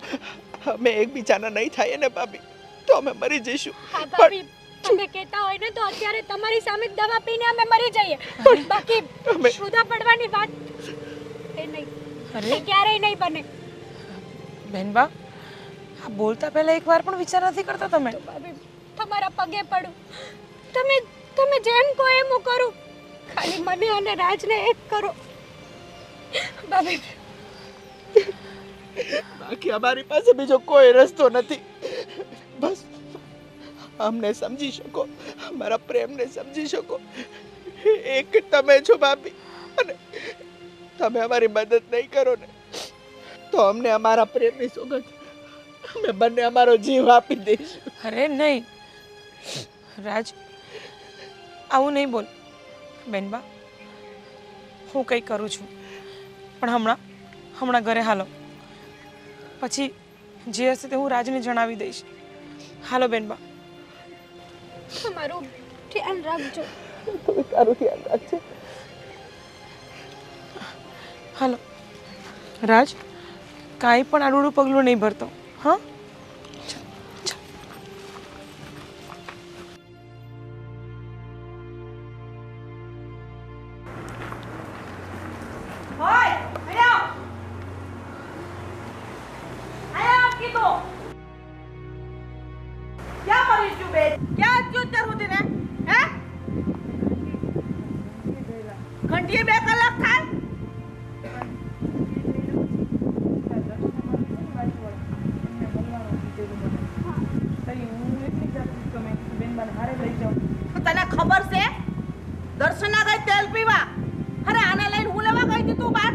અમે એકબીજાના નહીં થાય ને ભાભી, તો અમે મરી જઈશું. હા ભાભી, તમે કહેતા હોય ને તો અત્યારે તમારી સામે દવા પીને અમે મરી જઈએ. બાકી જુદા પડવાની વાત એ નહીં, એ ક્યારેય નહીં બને. બેનબા, આ બોલતા પહેલા એકવાર પણ વિચાર નથી કરતા તમે? ભાભી, તમારા પગે પડું, તમે જેમ કહો એમ હું કરું. ખાલી મને અને રાજને એક કરો ભાભી. બાકી અમારી પાસે બીજો કોઈ રસ્તો નથી. બસ અમને સમજી શકો, અમારા પ્રેમને સમજી શકો, એક તમે છો ભાભી. અને તમે અમારી મદદ નહીં કરો ને તો અમને અમારા પ્રેમની સોગંદ અમે બંને અમારો જીવ આપી દઈશું. અરે નહીં રાજ, આવું નહીં બોલ. બેનબા, હું કંઈ કરું છું, પણ હમણાં ઘરે હાલો. પછી જે હશે તે હું રાજને જણાવી દઈશ. હાલો બેનબા. તમારું ધ્યાન રાખજો. તારું ધ્યાન રાખજો. હાલો રાજ, કાંઈ પણ આડું પગલું નહીં ભરતો. હા, ઘંટીએ 2 કલાક થાય. તને ખબર છે દર્શના ગઈ તેલ પીવા? અરે આને લઈને હું લેવા ગઈ હતી તું બાર?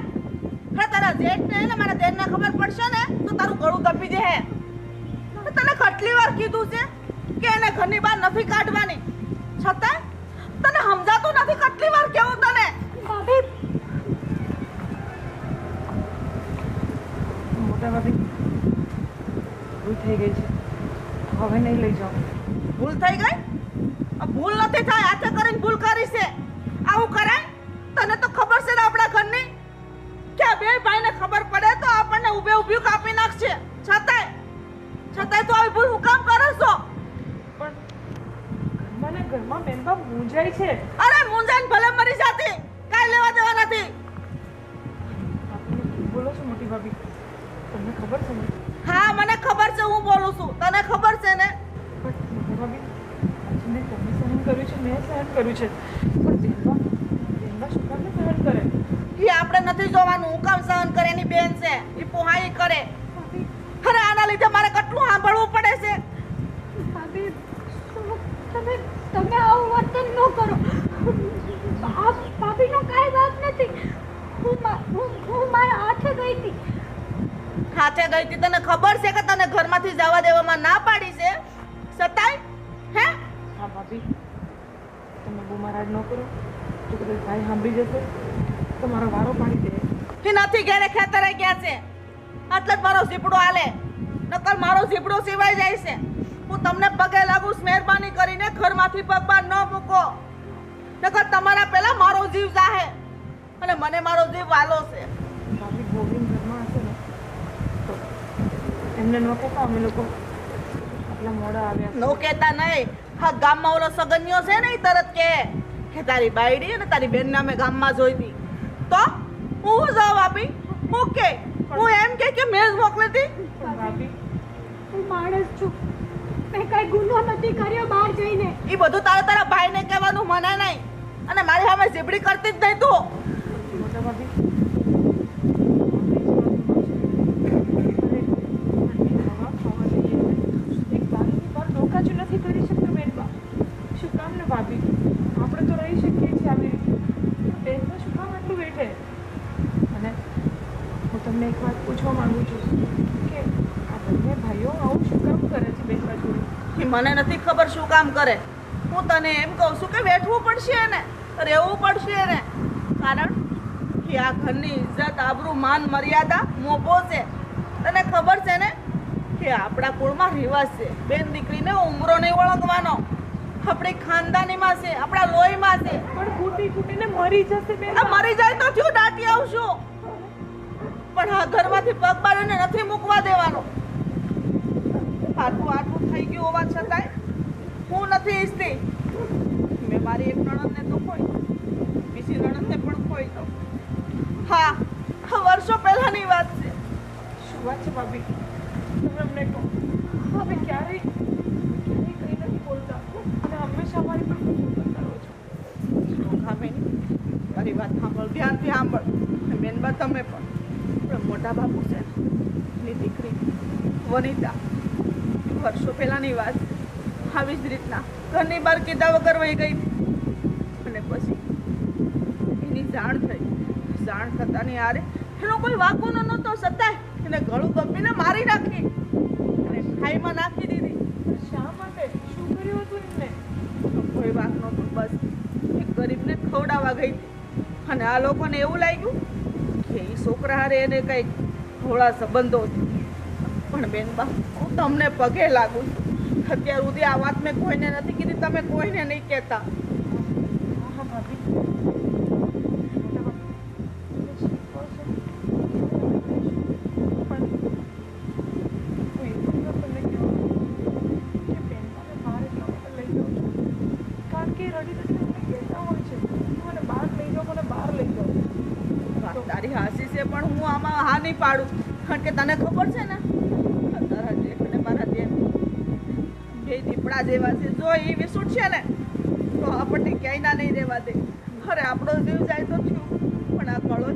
અરે તારા જેઠ ને મારા દેરના ખબર પડશે ને તો તારું ગળું દબી જશે. તને કેટલી વાર કીધું છે કે એને ઘરની બહાર નથી કાઢવાની, છતાં તને સમજાતું નથી. કેટલી વાર કેવું તને? ભાભી, મોટા ભાભી, ભૂલ થઈ ગઈ છે, હવે નહીં લઈ જાઓ. ભૂલ થઈ ગઈ? ભૂલ નથી થાય, હાથે કરીને ભૂલ કરી છે. આવું કરાય? તને તો ખબર છે ને આપણા ઘરની કે આ બે ભાઈને ખબર પડે તો આપણને ઊભે ઊભી કાપી નાખશે. છતાંય તો આવી ભૂલ હું કામ કરો છો? પણ ઘરમાં બેનબા મૂંઝાય છે. અરે મુંજાઈને ભલે મરી જાતી, કાંઈ લેવા દેવા નથી. બોલો છો મોટી ભાભી? તમને ખબર છે ને? હા, મને ખબર છે હું બોલું છું. તને ખબર છે ને? પણ મોટી ભાભી, આજે મેં તમે સહન કર્યું છે, મેં સહન કર્યું છે, પણ બેનબા શું કામ સહન કરે? એ આપણે નથી જોવાનું હું કામ સહન કરે. એની બેન છે, એ પોહાઈ કરે. અરે આના લીધે મારે કેટલું સાંભળવું પડે છે. ભાભી, તમે આવું વર્તન ન કરો. ભાભીનો કાંઈ વાત નથી. હું મારા હાથે ગઈ હતી. હાથે ગઈ હતી? તને ખબર છે કે તને ઘરમાંથી જવા દેવામાં ના પાડી છે, છતાંય હે? હા ભાભી, તમે બૂમારાજ ન કરો. તો કદાચ ભાઈ સાંભળી જશે તો મારો વારો પાડી દે. એ નથી ઘેરે ખેતરે ગયા છે એટલે જ મારો ઝીપડો હાલે, નકર મારો ઝીપડો સિવાય જાય છે. હું તમને પગે લાગુ, મહેરબાની કરીને ઘરમાંથી પગ બહાર ન મૂકો, નકર તમારા પહેલા મારો જીવ જાહે અને મને મારો જીવ વાલો છે. ભાભી ગોવિંદ ઘરમાં હશે ને તો એમને ન કહેતા અમે લોકો આટલા મોડા આવ્યા. નો કહેતા નહીં. હા, ગામમાં ઓલો સગન્યો છે ને એ તરત કે તારી બાયડી અને તારી બેનને અમે ગામમાં જોઈ હતી. તો હું જવાબ આપી? હું કે હું એમ કે મેં જ મોકલી હતી? પણ ભાભી હું માણસ છું, મેં કઈ ગુનો નથી કર્યો બહાર જઈને. એ બધું તારા ભાઈને કહેવાનું મને નહીં, અને મારી સામે ઝીબડી કરતી જ નહીં તું. મોટા ભાભી એક દારૂની પર ધોકા જ નથી કરી શકતો બેનબા. શું કામ ને ભાભી, આપણે તો રહી શકીએ છીએ આવી રીતે. બેનબા શું કામ આટલું બેઠે? અને હું તમને એક વાત પૂછવા માંગુ છું કે આ બંને ભાઈઓ આવું શું કામ કરે છે બેનબા જોડે? એ મને નથી ખબર શું કામ કરે. હું તને એમ કહું છું કે બેઠવું પડશે ને, રહેવું પડશે ને, કારણ કે આ ઘરની ઇજ્જત, આબરૂ, માન, મર્યાદા મોભો છે. તને ખબર છે ને કે આપણા કુળમાં રિવાજ છે બેન દીકરીને ઉંમરો નહીં ઓળખવાનો. આપણી ખાનદાનીમાં છે, આપણા લોહીમાં છે. પણ કૂટી કૂટીને મરી જશે બેન. આ મરી જાય તો થયું, દાટી આવશું, પણ આ ઘરમાંથી પગ બાળીને નથી મૂકવા દેવાનો. આટલું થઈ ગયું હોવા છતાંય હું નથી ઈચ્છતી. મેં મારી એક નણંદને તો ખોઈ, બીજી નણંદને પણ ખોઈ દઉં. હા, વર્ષો પહેલાની વાત છે. શું વાત છે ભાભી? તમે અમને કહો. હવે ક્યારેય કંઈ નથી બોલતા અને હંમેશા અમારી પર કટુ કરો છો. મારી વાત સાંભળ, ધ્યાનથી સાંભળ. બેનબા તમે પણ મોટા બાપુ છે ને, એની દીકરી વનિતા, વર્ષો પહેલાની વાત આવી જ રીતના ઘરની બહાર કીધા વગર વહી ગઈ. અને પછી એની જાણ થઈ. જાણ થતાની આરે એનો કોઈ વાંકો નહોતો, છતાંય એને ગળું દબીને મારી નાખી અને ખાઈમાં નાખી દીધી. શા માટે? શું કર્યું હતું એમને? કોઈ વાંક નહોતું, બસ એક ગરીબને ખવડાવવા ગઈ હતી. અને આ લોકોને એવું લાગ્યું કે એ છોકરા હારે એને કંઈક થોડા સંબંધો છે. પણ બેનબા, હું તમને પગે લાગુ છું. અત્યાર સુધી આ વાત મેં કોઈને નથી કીધી, તમે કોઈને નહીં કહેતા. હા ભાભી, વાત તારી હાસી છે, પણ હું આમાં હા નહીં પાડું. કારણ કે તને ખબર છે ને, તારા જેઠ અને મારા જેઠ બે દીપડા જેવા છે. જો એ વિસુટ છે ને તો આપણને ક્યાંય ના નહીં રહેવા દે. અરે આપણો જીવ જાય તો થયું, પણ આ કળો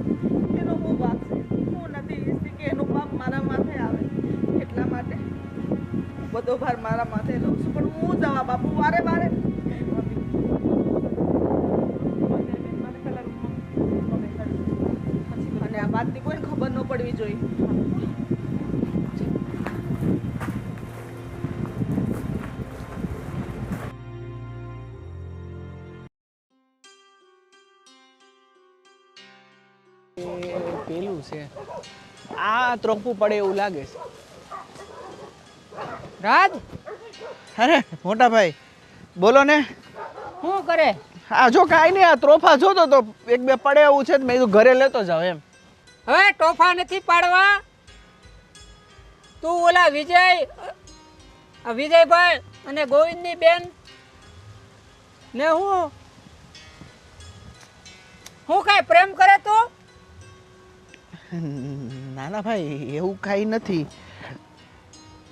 એનો બહુ ભાગ છે. હું નથી ઈચ્છતી કે એનું પાપ મારા માથે આવે. એટલા માટે બધો ભાર મારા માથે લઉં છું. પણ હું જવાબ આપું વારે વારે? અને આ વાતની કોઈ ખબર ન પડવી જોઈએ. પેલું છે આ ત્રોપું પડે એવું લાગે છે. રાજ અરે મોટા ભાઈ બોલો ને. શું કરે? આ જો કાંઈ નહીં, આ ત્રોફા જોતો તો એક બે પડે એવું છે, મેં કીધું ઘરે લેતો જાવ એમ. હવે ટોફા નથી પાડવા. તું ઓલા વિજયભાઈ અને ગોવિંદની બેન ને હું કાંઈ પ્રેમ કરે તું? ના ના ભાઈ, એવું કાંઈ નથી.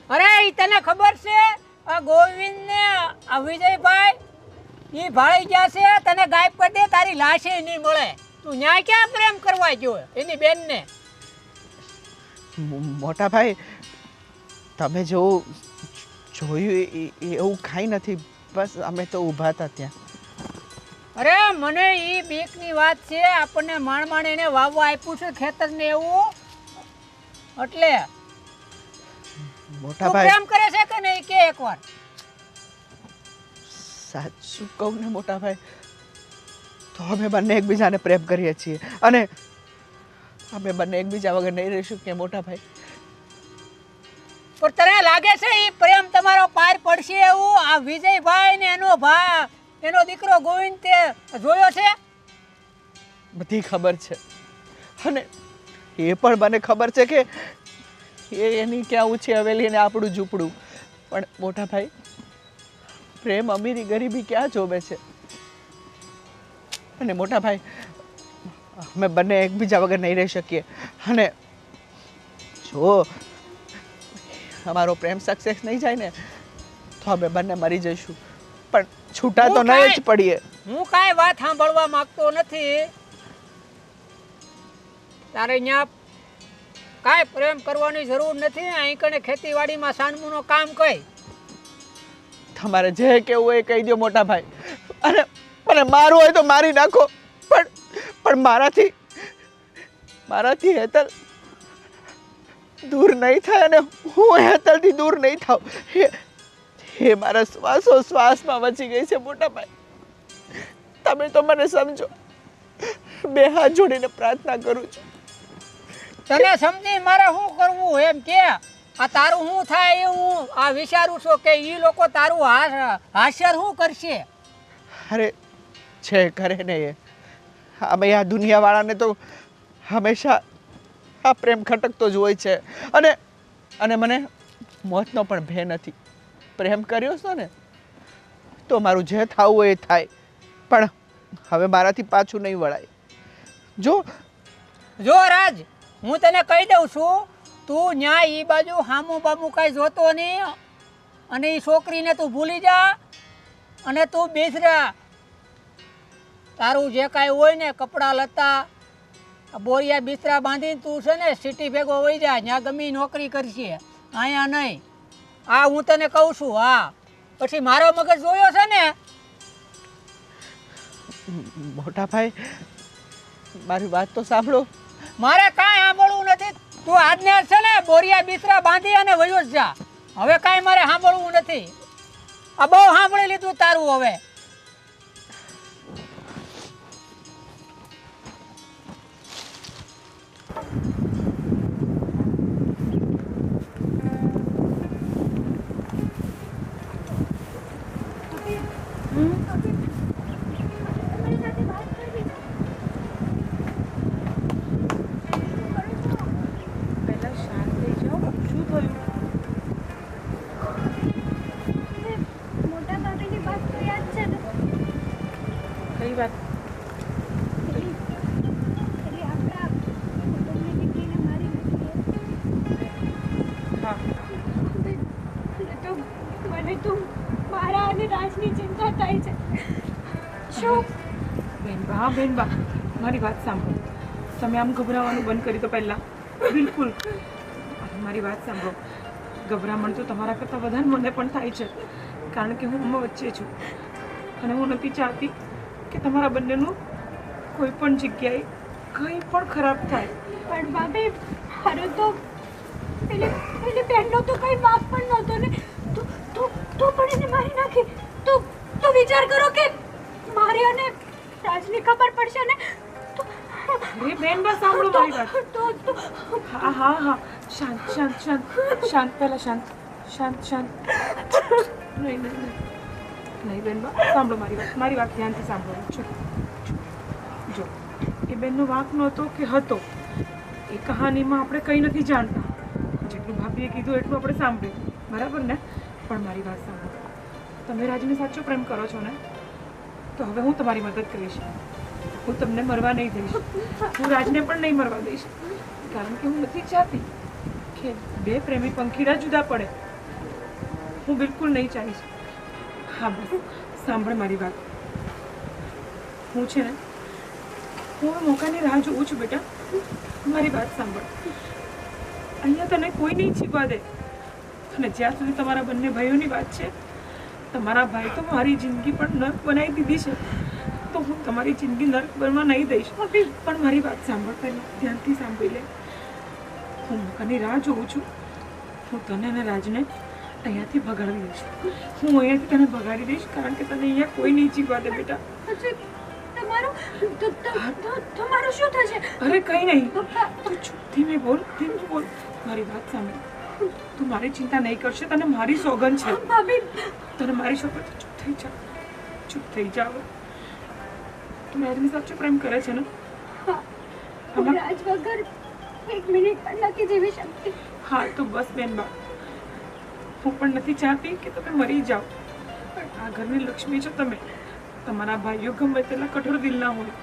અરે ઈ તને ખબર છે આ ગોવિંદ ને આ વિજયભાઈ ઈ ભાળી ગયા છે. તને ગાયબ કરી દે, તારી લાશે નહીં મળે. તું ન્યાય ક્યાં પ્રેમ કરવા ગયો એની બેનને? મોટા ભાઈ, તમે જેવું જોયું એવું કાંઈ નથી, બસ અમે તો ઊભા હતા ત્યાં. અરે મને ઈ બીકની વાત છે. આપણને માણ એને વાવવા આપ્યું છે ખેતર ને એવું, એટલે મોટા તું ભાઈ પ્રેમ કરે છે કે નહીં કે એકવાર? સાચું કહું ને મોટા ભાઈ, તો અમે બંને એકબીજાને પ્રેમ કરીએ છીએ અને અમે બંને એકબીજા વગર નહીં રહીશું કે મોટા ભાઈ? પણ તને લાગે છે એ પ્રેમ તમારો પાર પડશે એવું? આ વિજયભાઈ ને એનો ભા એનો દીકરો ગોવિંદ તે જોયો છે? બધી ખબર છે અને એ પણ મને ખબર છે કે એની ક્યાં ઊંચી હવેલી ને આપણું ઝૂંપડું. પણ મોટા ભાઈ, પ્રેમ અમીરી ગરીબી ક્યાં જોવે છે? અને મોટા ભાઈ, અમે બંને એકબીજા વગર નહીં રહી શકીએ અને જો અમારો પ્રેમ સક્સેસ નહીં જાય ને તો અમે બંને મરી જઈશું, પણ છૂટા તો નહીં જ પડીએ. હું કાંઈ વાત સાંભળવા માંગતો નથી. તારે અહીંયા કાંઈ પ્રેમ કરવાની જરૂર નથી. અહીં કણે ખેતીવાડીમાં સાનમુનો કામ કઈ. તમારે જે કેવું હોય એ કહી દો મોટા ભાઈ, અને મને મારવું હોય તો મારી નાખો, પણ મારાથી હેતલ દૂર નહીં થાય અને હું હેતલથી દૂર નહીં થાઉં. એ મારા શ્વાસમાં વચી ગઈ છે મોટા ભાઈ. તમે તો મને સમજો. બે હાથ જોડીને પ્રાર્થના કરું છું. તને સમજી મારે શું કરવું એમ કે? આ તારું શું થાય એ હું આ વિચારું છું કે એ લોકો તારું હાસ્ય શું કરશે? અરે છે કરે ને એ. અમે આ દુનિયાવાળાને તો હંમેશા આ પ્રેમ ખટકતો જ હોય છે અને મને મોતનો પણ ભય નથી. પ્રેમ કર્યો છો ને તો મારું જે થવું હોય એ થાય, પણ હવે મારાથી પાછું નહીં વળાય. જો રાજ, હું તને કહી દઉં છું, તું ન્યા ઈ બાજુ હામું બામું કાંઈ જોતો નહીં અને એ છોકરીને તું ભૂલી જા અને તું બેસરા. તારું જે કાંઈ હોય ને કપડાં લતા બોરિયા બિસ્તરા બાંધીને તું છે ને સિટી ભેગો વહી જા. ત્યાં ગમે નોકરી કરશે, અહીંયા નહીં. આ હું તને કહું છું. હા, પછી મારો મગજ જોયો છે ને. મોટા ભાઈ, મારી વાત તો સાંભળો. મારે કાંઈ સાંભળવું નથી. તું આજને છે ને બોરિયા બિસ્તરા બાંધી અને વયો જ જા. હવે કાંઈ મારે સાંભળવું નથી. આ બહુ સાંભળી લીધું તારું. હવે પહેલા શાંત થઈ જાઓ. શું થયું? મોટા ભાભીની વાત તો યાદ છે ને? કઈ વાત? એટલે આપણા કુટુંબની દીકરીને મારી નથી. હા, મને તો મારા અને રાજની ચિંતા થાય છે. શું? બેનબા, બેનબા, મારી વાત સાંભળો. તમે આમ ગભરાવાનું બંધ કરી દો પહેલાં. બિલકુલ. મારી વાત સાંભળો. ગભરામણ તો તમારા કરતાં વધારે મને પણ થાય છે, કારણ કે હું આમાં વચ્ચે છું અને હું નથી ચાહતી કે તમારા બંનેનું કોઈ પણ જગ્યાએ કંઈ પણ ખરાબ થાય. પણ ભાભી, મારો તો પેલી બહેનનો તો કંઈ વાંક પણ નહોતો ને. તું પણ એને મારી નાખી. તું વિચાર કરો કે મારી અને રાજની ખબર પડશે ને તો. અરે બેનબા, સાંભળો મારી વાત. હા હા હા, શાંત શાંત શાંત શાંત. પહેલાં શાંત શાંત શાંત. નહીં નહીં નહીં નહીં બેનબા, સાંભળો મારી વાત ધ્યાનથી સાંભળો. જો એ બેનનો વાંક નહોતો કે હતો એ કહાનીમાં આપણે કંઈ નથી જાણતા. જેટલું ભાભીએ કીધું એટલું આપણે સાંભળ્યું, બરાબર ને? પણ મારી વાત સાંભળો. તમે રાજને સાચો પ્રેમ કરો છો ને, તો હવે હું તમારી મદદ કરીશ. હું તમને મરવા નહીં દઈશ. હું રાજને પણ નહીં મરવા દઈશ, કારણ કે હું નથી ચાહતી કે બે પ્રેમી પંખીડા જુદા પડે. હું બિલકુલ નહીં ચાહીશ. હા, બસ સાંભળ મારી વાત. હું છે ને, હું મોકાની રાહ જોઉં છું બેટા. મારી વાત સાંભળ. અહીંયા તને કોઈ નહીં છીપવા દે. અને જ્યાં સુધી તમારા બંને ભાઈઓની વાત છે, તમારા ભાઈ તો મારી જિંદગી પણ નર્ક બનાવી દીધી છે, તો હું તમારી જિંદગી નર્ક બનવા નહીં દઈશ. પણ મારી વાત સાંભળ, પહેલાં ધ્યાનથી સાંભળી લે. હું મોકાની રાહ જોઉં છું. હું તને અને રાજને અહીંયાથી ભગાડી દઈશ. હું અહીંયાથી તને ભગાડી દઈશ, કારણ કે તને અહીંયા કોઈ નહીં જીવવા દે બેટા. તમારું શું થશે? અરે કંઈ નહીં, તું ચૂપ, ધીમે બોલ, ધીમે બોલ. મારી વાત સાંભળ, તું મારી ચિંતા નહીં કરશે, તને મારી સોગંદ છે. ભાભી, તને મારી સોગંદ છે. ચૂપ થઈ જા, ચૂપ થઈ જા હવે. તું રાજની સાચો પ્રેમ કરે છે ને? હું રાજ વગર એક મિનિટ પણ નથી જીવી શકતી. હા તો બસ બેનબા, હું પણ નથી ચાહતી કે તમે મરી જાઓ, પણ આ ઘરની લક્ષ્મી છો તમે. તમારા ભાઈઓ ગમે તેટલા કઠોર દિલના હોય,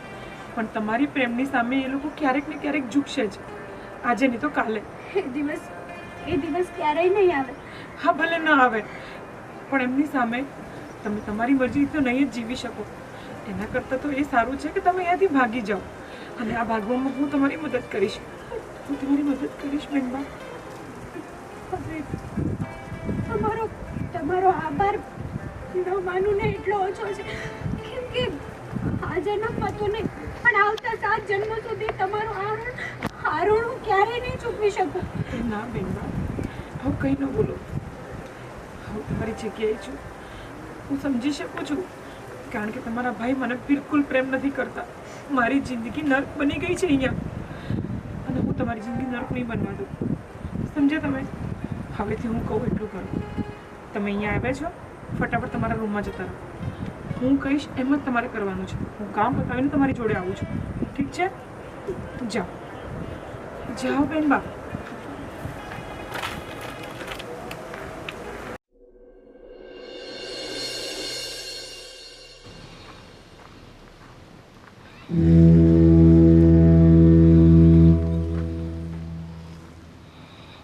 પણ તમારી પ્રેમની સામે એ લોકો ક્યારેક ને ક્યારેક ઝૂકશે જ. આજે નહીં તો કાલે. એ દિવસ ક્યારેય નહીં આવે. હા ભલે ન આવે, પણ એમની સામે તમે તમારી મરજી તો નહીં જ જીવી શકો. એના કરતાં તો એ સારું છે કે તમે અહીંયાથી ભાગી જાઓ, અને આ ભાગવામાં હું તમારી મદદ કરીશ. હું તમારી મદદ કરીશ બેનબા. તમારો આભાર ન માનું ને એટલો ઓછો છે, કેમ કે આ જન્મમાં તો નહીં પણ આવતા 7 જન્મો સુધી તમારું આરોણ હું ક્યારેય નહીં ચૂકવી શકું. ના બેનબા, હવે કંઈ ન બોલો. હું તમારી જગ્યાએ છું, હું સમજી શકું છું, કારણ કે તમારા ભાઈ મને બિલકુલ પ્રેમ નથી કરતા. મારી જિંદગી નર્ક બની ગઈ છે અહીંયા, અને હું તમારી જિંદગી નર્ક નહીં બનવા દઉં. સમજ્યા તમે? હવેથી હું કહું એટલું કરો. તમે અહીંયા આવ્યા છો, ફટાફટ તમારા રૂમમાં જતા રહો. હું કહીશ એમ જ તમારે કરવાનું છે. હું કામ પતાવીને તમારી જોડે આવું છું, ઠીક છે? જાઓ જાઓ બેનબા.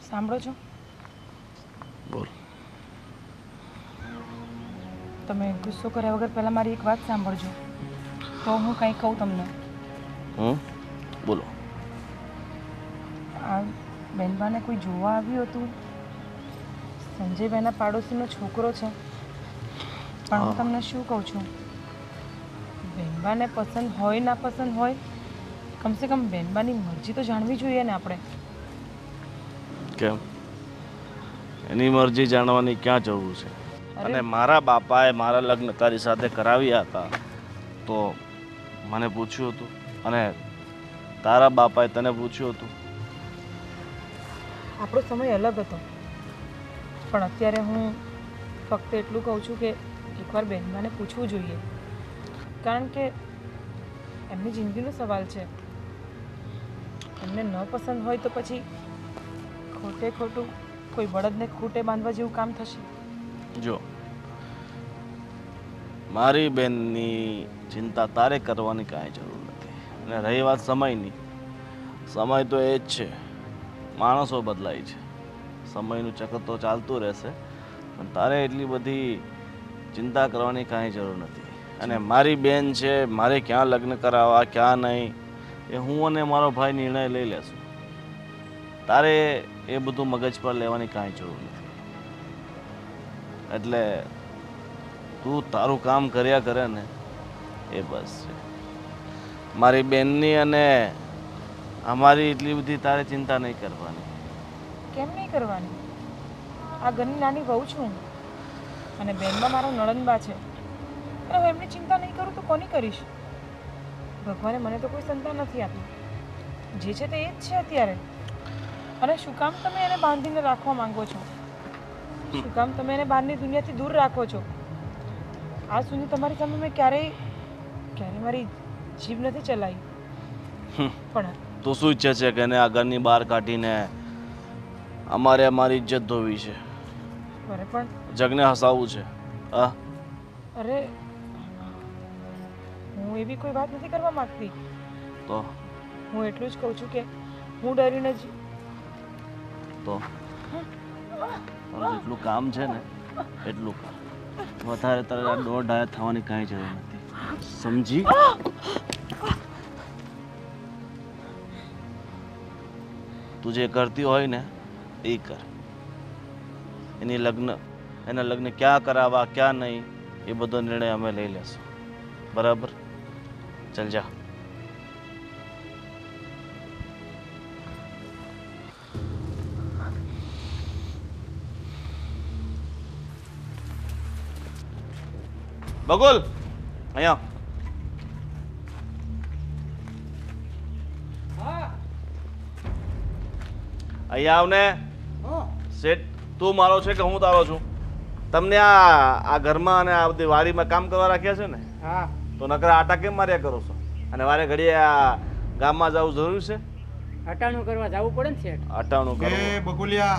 સાંભળો છો? બોલ. તમે ગુસ્સો કર્યા વગર પહેલાં મારી એક વાત સાંભળજો, તો હું કંઈ કહું તમને. બોલો. આ બેનબાને કોઈ જોવા આવ્યું હતું. સંજયભાઈના પાડોશીનો છોકરો છે, પણ હું તમને શું કહું છું, બેનબાને પસંદ હોય ના પસંદ હોય, કમસે કમ બેનબાની મરજી તો જાણવી જોઈએ ને આપણે. કેમ? એની મરજી જાણવાની ક્યાં જરૂર છે? અને મારા બાપાએ મારા લગ્ન તારી સાથે કરાવ્યા હતા તો મને પૂછ્યું હતું, અને તારા બાપાએ તને પૂછ્યું હતું? આપણો સમય અલગ હતો, પણ અત્યારે હું ફક્ત એટલું કહું છું કે એકવાર બેનબાને પૂછવું જોઈએ, કારણ કે એમની જિંદગીનો સવાલ છે. એમને ન પસંદ હોય તો પછી ખોટે ખોટું કોઈ બળદને ખૂટે બાંધવા જેવું કામ થશે. જો, મારી બેનની ચિંતા તારે કરવાની કાંઈ જરૂર નથી. અને રહી વાત સમયની, સમય તો એ જ છે, માણસો બદલાય છે, સમયનું ચક્ર તો ચાલતું રહેશે, પણ તારે એટલી બધી ચિંતા કરવાની કાંઈ જરૂર નથી. અને મારી બેન છે, મારે ક્યાં લગ્ન કરાવવા ક્યાં નહીં એ હું અને મારો ભાઈ નિર્ણય લઈ લેશું. તારે એ બધું મગજ પર લેવાની કાંઈ જરૂર નથી. એટલે તું તારું કામ કર્યા કરે ને એ બસ છે. મારી બેનની અને અમારી એટલી બધી તારે ચિંતા નહીં કરવાની. કેમ નહીં કરવાની? આ ઘરની નાની વહુ છું, અને બેનમાં મારો નણંદબા છે, અને હું એમની ચિંતા નહીં કરું તો કોની કરીશ? ભગવાને મને તો કોઈ સંતાન નથી આપ્યું, જે છે તે એ જ છે અત્યારે. અને શું કામ તમે એને બાંધીને રાખવા માંગો છો? શું કામ તમે એને બહારની દુનિયાથી દૂર રાખો છો? આ સુધી તમારી સામે મેં ક્યારેય મારી જીભ નથી ચલાવી, પણ તું શું ઈચ્છે છે કે એને આ ઘરની બહાર કાઢીને અમારે અમારી ઇજ્જત ધોવી છે, અરે પણ જગને હસાવવું છે? અરે હું એવી કોઈ વાત નથી કરવા માંગતી. તો હું એટલું જ કહું છું કે હું ડરીને જ તો જેટલું કામ છે ને એટલું કામ, વધારે તારે દોઢ ઢાયા થવાની કાંઈ જરૂર નથી, સમજી? તું જે કરતી હોય ને એ કર. એના લગ્ન ક્યાં કરાવવા ક્યાં નહીં એ બધો નિર્ણય અમે લઈ લેશું, બરાબર? ચાલ જા. બગુલ અહીંયા અહીંયા આવને. હો શેઠ તું મારો છે કે હું તારો છું? તમને આ ઘરમાં અને આ બધી વાડીમાં કામ કરવા રાખ્યા છે ને, હા તો નકરા આટા કેમ માર્યા કરો છો? અને વારે ઘડીએ આ ગામમાં જવું જરૂરી છે? હટાણું કરવા જવું પડે ને શેઠ. અટાણું એ કરવું. બકુલિયા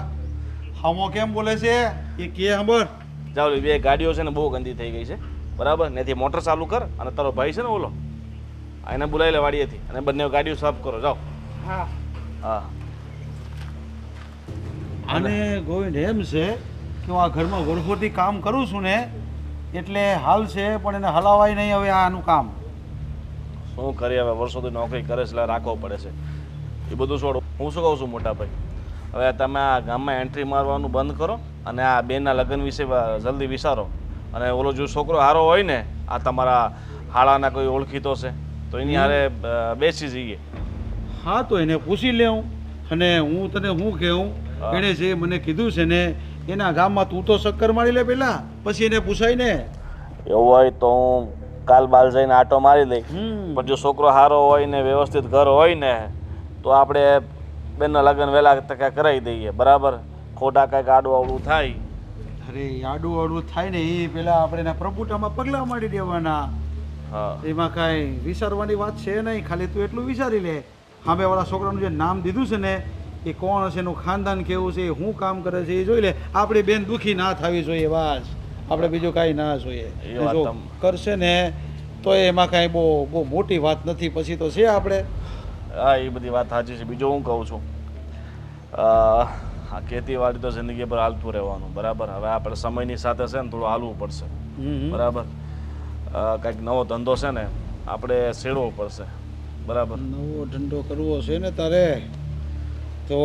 હામો કેમ બોલે છે એ કે ખબર? જાઓ લે, બે ગાડીઓ છે ને બહુ ગંદી થઈ ગઈ છે બરાબર. ને મોટર ચાલુ કર અને તારો ભાઈ છે ને ઓલો, એને બોલાવી લે વાડીએથી અને બંને ગાડીઓ સાફ કરો. જાઓ. હા હા. અને ગોવિંદ એમ છે કે હું આ ઘરમાં વર્ષોથી કામ કરું છું ને એટલે હાલ છે, પણ એને હલાવાય નહીં હવે આનું કામ. શું કરીએ હવે, વર્ષોથી નોકરી કરે છે એટલે રાખવો પડે છે. એ બધું છોડો. હું શું કહું છું મોટા ભાઈ, હવે તમે આ ગામમાં એન્ટ્રી મારવાનું બંધ કરો અને આ બેનના લગ્ન વિશે જલ્દી વિચારો. અને ઓલો જો છોકરો હારો હોય ને, આ તમારા હાળાના કોઈ ઓળખીતો છે તો એની હારે બેસી જઈએ. હા તો એને પૂછી લેવું. અને હું તને શું કહું, હા. એણે જે મને કીધું છે ને એના ગામમાં તું તો ચક્કર મારી લે પેલા, પછી એને પૂછાય ને. એવું હોય તો હું કાલ બાલ જઈને આટો મારી લઈ. હમ. પણ જો છોકરો સારો હોય ને વ્યવસ્થિત ઘર હોય ને તો આપણે બેનના લગ્ન વહેલા ટકા કરાવી દઈએ બરાબર. ખોટા કાંઈક આડું અવળું થાય. અરે આડું આડું થાય ને એ પેલા આપણે એના પ્રભુતામાં પગલાં મારી દેવાના. હા એમાં કાંઈ વિચારવાની વાત છે નહીં, ખાલી તું એટલું વિચારી લે. સામેવાળા છોકરાનું જે નામ દીધું છે ને એ કોણ હશે, એનું ખાનદાન કેવું છે, એ શું કામ કરે છે એ જોઈ લે. આપણી બેન દુઃખી ના થવી જોઈએ બસ, આપણે બીજું કાંઈ ના જોઈએ. એ વાત જો તમ- કરશે ને તો એમાં કાંઈ બહુ મોટી વાત નથી, પછી તો છે આપણે. હા એ બધી વાત સાચી છે. બીજું હું કહું છું, આ ખેતીવાડી તો જિંદગી પર હાલતું રહેવાનું બરાબર. હવે આપણે સમયની સાથે છે ને થોડું હાલવું પડશે બરાબર. કંઈક નવો ધંધો છે ને આપણે છેડવો પડશે બરાબર. નવો ધંધો કરવો છે ને તારે તો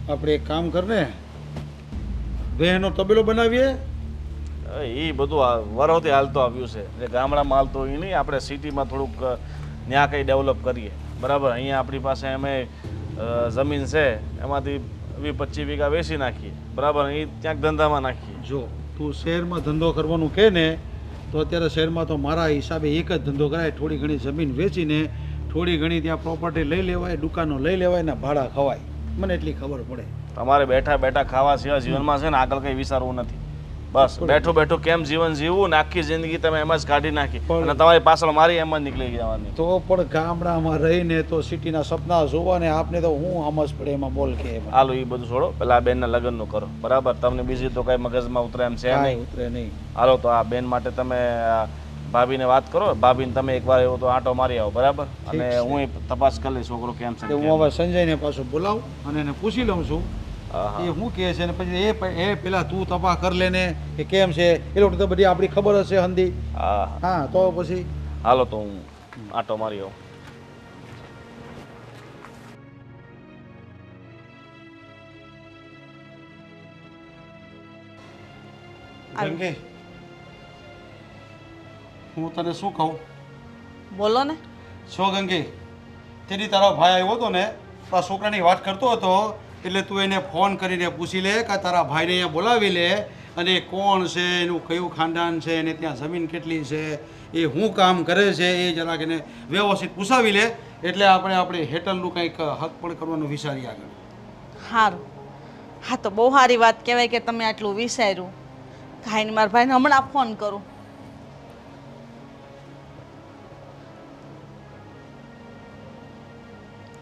આપણે એક કામ કર ને, બહેનો તબેલો બનાવીએ. એ બધું વરોથી હાલતો આવ્યું છે. જે ગામડામાં હાલતો હોય એ નહીં, આપણે સિટીમાં થોડુંક ત્યાં કંઈ ડેવલપ કરીએ બરાબર. અહીંયા આપણી પાસે અમે જમીન છે એમાંથી 20-25 વીઘા વેચી નાખીએ બરાબર. એ ક્યાંક ધંધામાં નાખીએ. જો તું શહેરમાં ધંધો કરવાનું કહે ને તો અત્યારે શહેરમાં તો મારા હિસાબે એક જ ધંધો કરાય, થોડી ઘણી જમીન વેચીને થોડી ઘણી ત્યાં પ્રોપર્ટી લઈ લેવાય, દુકાનો લઈ લેવાય ને ભાડા ખવાય. મને એટલી ખબર પડે. તમારે બેઠા બેઠા ખાવા સિવાય જીવનમાં છે ને આગળ કંઈ વિચારવું નથી. બસ બેઠું બેઠું કેમ જીવન જીવવું ને આખી જિંદગી તમે એમ જ કાઢી નાખી અને તમારી પાછળ મારી એમ જ નીકળી જવાની. તો પણ ગામડામાં રહીને તો સિટીના સપના જોવા ને આપને તો હું સમજ પડે એમાં બોલ કે એમાં હાલો એ બધું છોડો, પેલા આ બેનના લગ્નનું કરો બરાબર. તમને બીજી તો કઈ મગજમાં ઉતરે એમ છે કાંઈ નહીં. ઉતરે નહીં. હાલો તો આ બેન માટે તમે ભાભીને વાત કરો. ભાભીને તમે એકવાર એવો તો આંટો મારી આવો બરાબર. અને છે. હું તપાસ કરી લઈશ છોકરો કેમ છે તો હું હવે સંજયને પાછું બોલાવું અને એને પૂછી લઉં છું હા, હા. એ શું કહે છે ને પછી એ પેલા તું તપાસ કરી લે ને કે કેમ છે એ લોકો તો બધી આપણી ખબર હશે હંધી. હા હા તો પછી હાલો તો હું આંટો મારી આવું. ગંગે હું તને શું કહું બોલો ને. છો ગંગે, તેની તારો ભાઈ આવ્યો હતો ને તો આ છોકરાની વાત કરતો હતો એટલે તું એને ફોન કરીને પૂછી લે કે તારા ભાઈને અહીંયા બોલાવી લે અને એ કોણ છે, એનું કયું ખાનદાન છે, એને ત્યાં જમીન કેટલી છે, એ શું કામ કરે છે, એ જરાક એને વ્યવસ્થિત પૂછાવી લે એટલે આપણે હેટલનું કંઈક હક પણ કરવાનું વિચારીએ આગળ. સારું. હા તો બહુ સારી વાત કહેવાય કે તમે આટલું વિચાર્યું. ખાઈને મારા ભાઈને હમણાં ફોન કરું.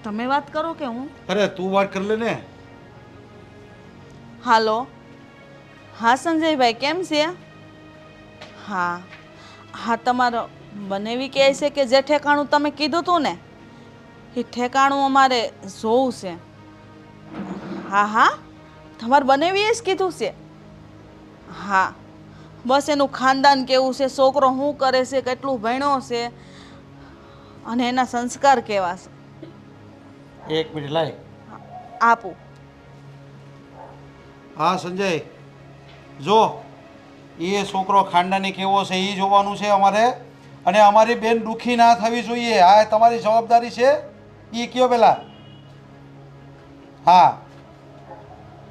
તમે વાત કરો કે હું? અરે તું વાત કરી લે ને. હાલો. હા સંજયભાઈ કેમ છે? હા હા તમારો બનેવી કહે છે કે જે ઠેકાણું તમે કીધું હતું ને એ ઠેકાણું અમારે જોવું છે. હા હા તમારે બનેવીએ જ કીધું છે. હા બસ એનું ખાનદાન કેવું છે, છોકરો શું કરે છે, કેટલું ભણ્યો છે અને એના સંસ્કાર કેવા છે. એક મિનિટ લાય. આપું. હા સંજય, જો એ છોકરો ખાનદાની કેવો છે એ જોવાનું છે અમારે, અને અમારી બેન દુઃખી ના થવી જોઈએ. આ તમારી જવાબદારી છે. એ કયો પેલા. હા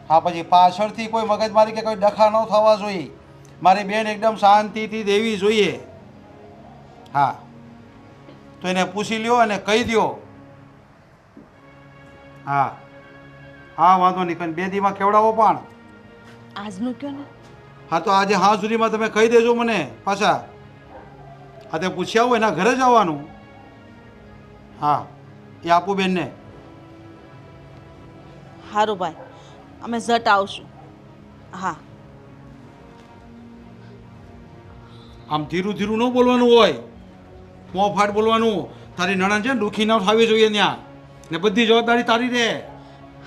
હા પછી પાછળથી કોઈ મગજમારી કે કોઈ ડખા ન થવા જોઈએ. મારી બેન એકદમ શાંતિથી દેવી જોઈએ. હા તો એને પૂછી લ્યો અને કહી દ્યો. હા હા વાંધો નહીં કંઈ 2 દીમાં કેવડાવો પણ. આજનું કયો ને. હા તો આજે હા સુધીમાં તમે કહી દેજો મને પાછા. હા તે પૂછ્યા હોય એના ઘરે જ આવવાનું. હા એ આપું બેનને. સારું ભાઈ, અમે ઝટ આવશું. હા. આમ ધીરું ધીરું ન બોલવાનું હોય, મોં ફાટ બોલવાનું. તારી નણંદ છે ને દુઃખી ન થવી જોઈએ ત્યાં, ને બધી જવાબદારી તારી રહે.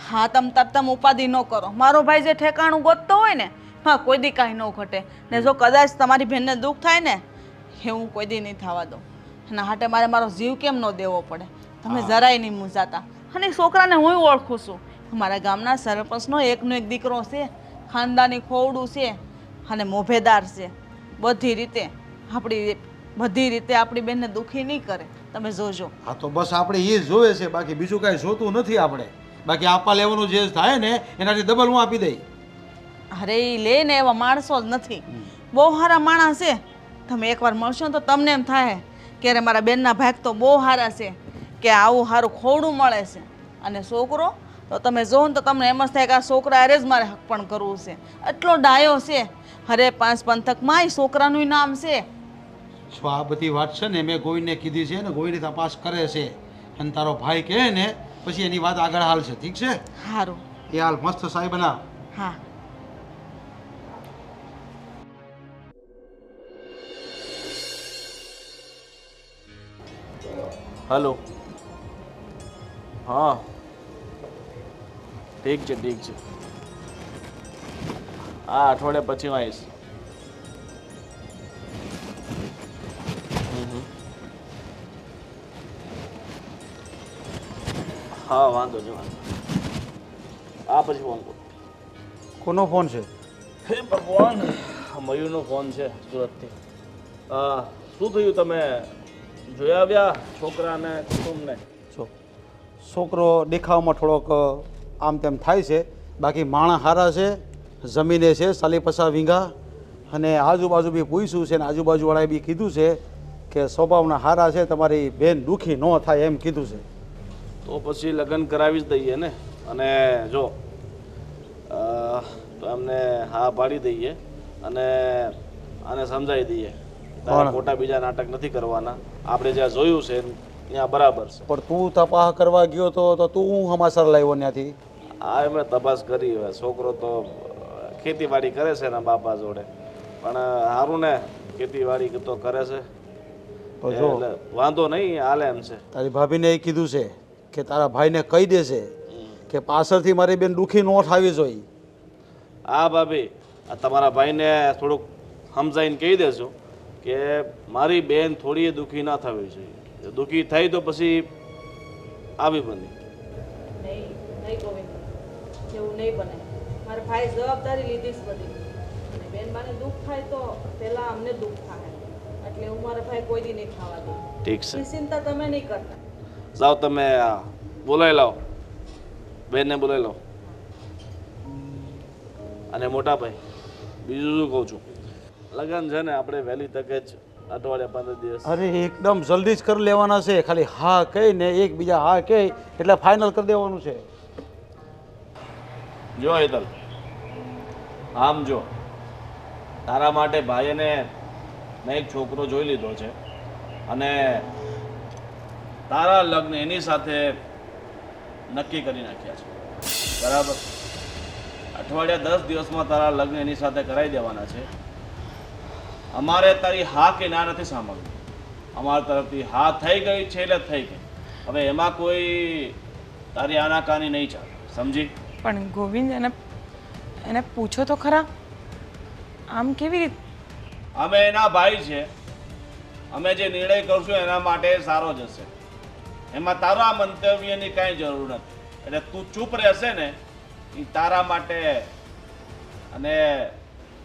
હા, તમ ઉપાધિ ન કરો. મારો ભાઈ જે ઠેકાણું ગોતતો હોય ને, હા, કોઈ દી કાંઈ ન ઘટે. ને જો કદાચ તમારી બેનને દુઃખ થાય ને, એ હું કોઈ દી નહીં થવા દઉં. અને હાટે મારો જીવ કેમ ન દેવો પડે? તમે જરાય નહીં મૂંઝાતા. અને એ છોકરાને હું ઓળખું છું. અમારા ગામના સરપંચનો એકનો એક દીકરો છે, ખાનદાની ખોવડું છે અને મોભેદાર છે. બધી રીતે આપણી બેનને દુઃખી નહીં કરે. તમે જોજો. હા તો બસ આપણે એ જ જોવે છે, બાકી બીજું કાંઈ જોતું નથી આપણે. બાકી આપવા લેવાનું જે થાય ને એનાથી ડબલ હું આપી દઈ. અરે એ લે ને એવા માણસો જ નથી. બહુ સારા માણસ છે. તમે એકવાર મળશો ને તો તમને એમ થાય કે અરે મારા બેનના ભાગ તો બહુ સારા છે, કે આવું સારું ખોવડું મળે છે. અને છોકરો તો તમે જોવો ને તો તમને એમ જ થાય કે આ છોકરા અરે જ મારે હક પણ કરવું છે. એટલો ડાયો છે. અરે 5 પંથકમાં એ છોકરાનું નામ છે. જો આ બધી વાત છે ને મેં ગોવિંદને કીધી છે ને, ગોવિંદ તપાસ કરે છે. અને તારો ભાઈ કહે ને પછી એની વાત આગળ હાલશે. ઠીક છે? સારું. એ હાલ મસ્ત સાહેબ બનાવ. હા. હલો. હા, ઠીક છે ઠીક છે. હા, અઠવાડિયા પછી હું આવીશ. હા, વાંધો નહીં વાંધો. આ પછી ફોન કરું. કોનો ફોન છે? હે ભગવાન, મયુરનો ફોન છે સુરતથી. શું થયું, તમે જોઈ આવ્યા છોકરાને કુટુંબને? છોકરો દેખાવમાં થોડોક આમ તેમ થાય છે, બાકી માણસ સારા છે. જમીને છે 40-50 વીઘા. અને આજુબાજુ બી પૂછ્યું છે ને આજુબાજુવાળાએ બી કીધું છે કે સ્વભાવના સારા છે, તમારી બેન દુઃખી ન થાય એમ કીધું છે. તો પછી લગ્ન કરાવી જ દઈએ ને. અને જો તો એમને હા પાડી દઈએ અને આને સમજાવી દઈએ. તારે ખોટા બીજા નાટક નથી કરવાના. આપણે જ્યાં જોયું છે ત્યાં બરાબર છે. પણ તું તપાસ કરવા ગયો તો તું હું સમાચાર લાવ્યો ત્યાંથી? હા, એમણે તપાસ કરી. હવે છોકરો તો ખેતીવાડી કરે છે એના બાપા જોડે, પણ સારું ને, ખેતીવાડી તો કરે છે એટલે વાંધો નહીં, હાલે એમ છે. તારી ભાભીને એ કીધું છે કે તારા ભાઈને કહી દેશે કે પાછળથી મારી બેન દુઃખી ન થવી જોઈએ. હા ભાભી, આ તમારા ભાઈને થોડુંક સમજાવીને કહી દેજો કે મારી બેન થોડી દુઃખી ના થવી જોઈએ. દુઃખી થઈ તો પછી આવી બની. નહીં ગોવિંદ, એવું નહીં બને. મારા ભાઈ જવાબદારી લીધી જ બધી. અને બેનબાને દુઃખ થાય તો પહેલા અમને દુઃખ થાય. એટલે હું મારા ભાઈ કોઈ દી નહીં ખાવા દઉં. ઠીક છે, એ ચિંતા તમે નહીં કરતા. જાઓ તમે બોલાવી લાવો, બેનને બોલાવી લાવો. અને મોટા ભાઈ, બીજું શું કહું છું, લગ્ન છે ને આપણે વહેલી તકે જ અઠવાડિયા 15 દિવસ. અરે એકદમ જલ્દી જ કરી લેવાના છે. ખાલી હા કહીને એકબીજા હા કહે એટલે ફાઇનલ કરી દેવાનું છે. જો હેતલ, આમ જો તારા માટે ભાઈને મેં એક છોકરો જોઈ લીધો છે અને તારા લગ્ન એની સાથે નક્કી કરી નાખ્યા છે. બરાબર? અઠવાડિયા 10 દિવસમાં તારા લગ્ન એની સાથે કરાવી દેવાના છે. અમારે તારી હા કે ના નથી સાંભળવું. અમારા તરફથી હા થઈ ગઈ છે એટલે થઈ ગઈ. હવે એમાં કોઈ તારી આનાકાની નહીં ચાલે. સમજી? પણ ગોવિંદ, એને પૂછો તો ખરા, આમ કેવી રીતે? અમે એના ભાઈ છે. અમે જે નિર્ણય કરશું એના માટે સારો જ હશે. એમાં તારા મંતવ્યની કાંઈ જરૂર નથી. એટલે તું ચૂપ રહેશે ને, એ તારા માટે અને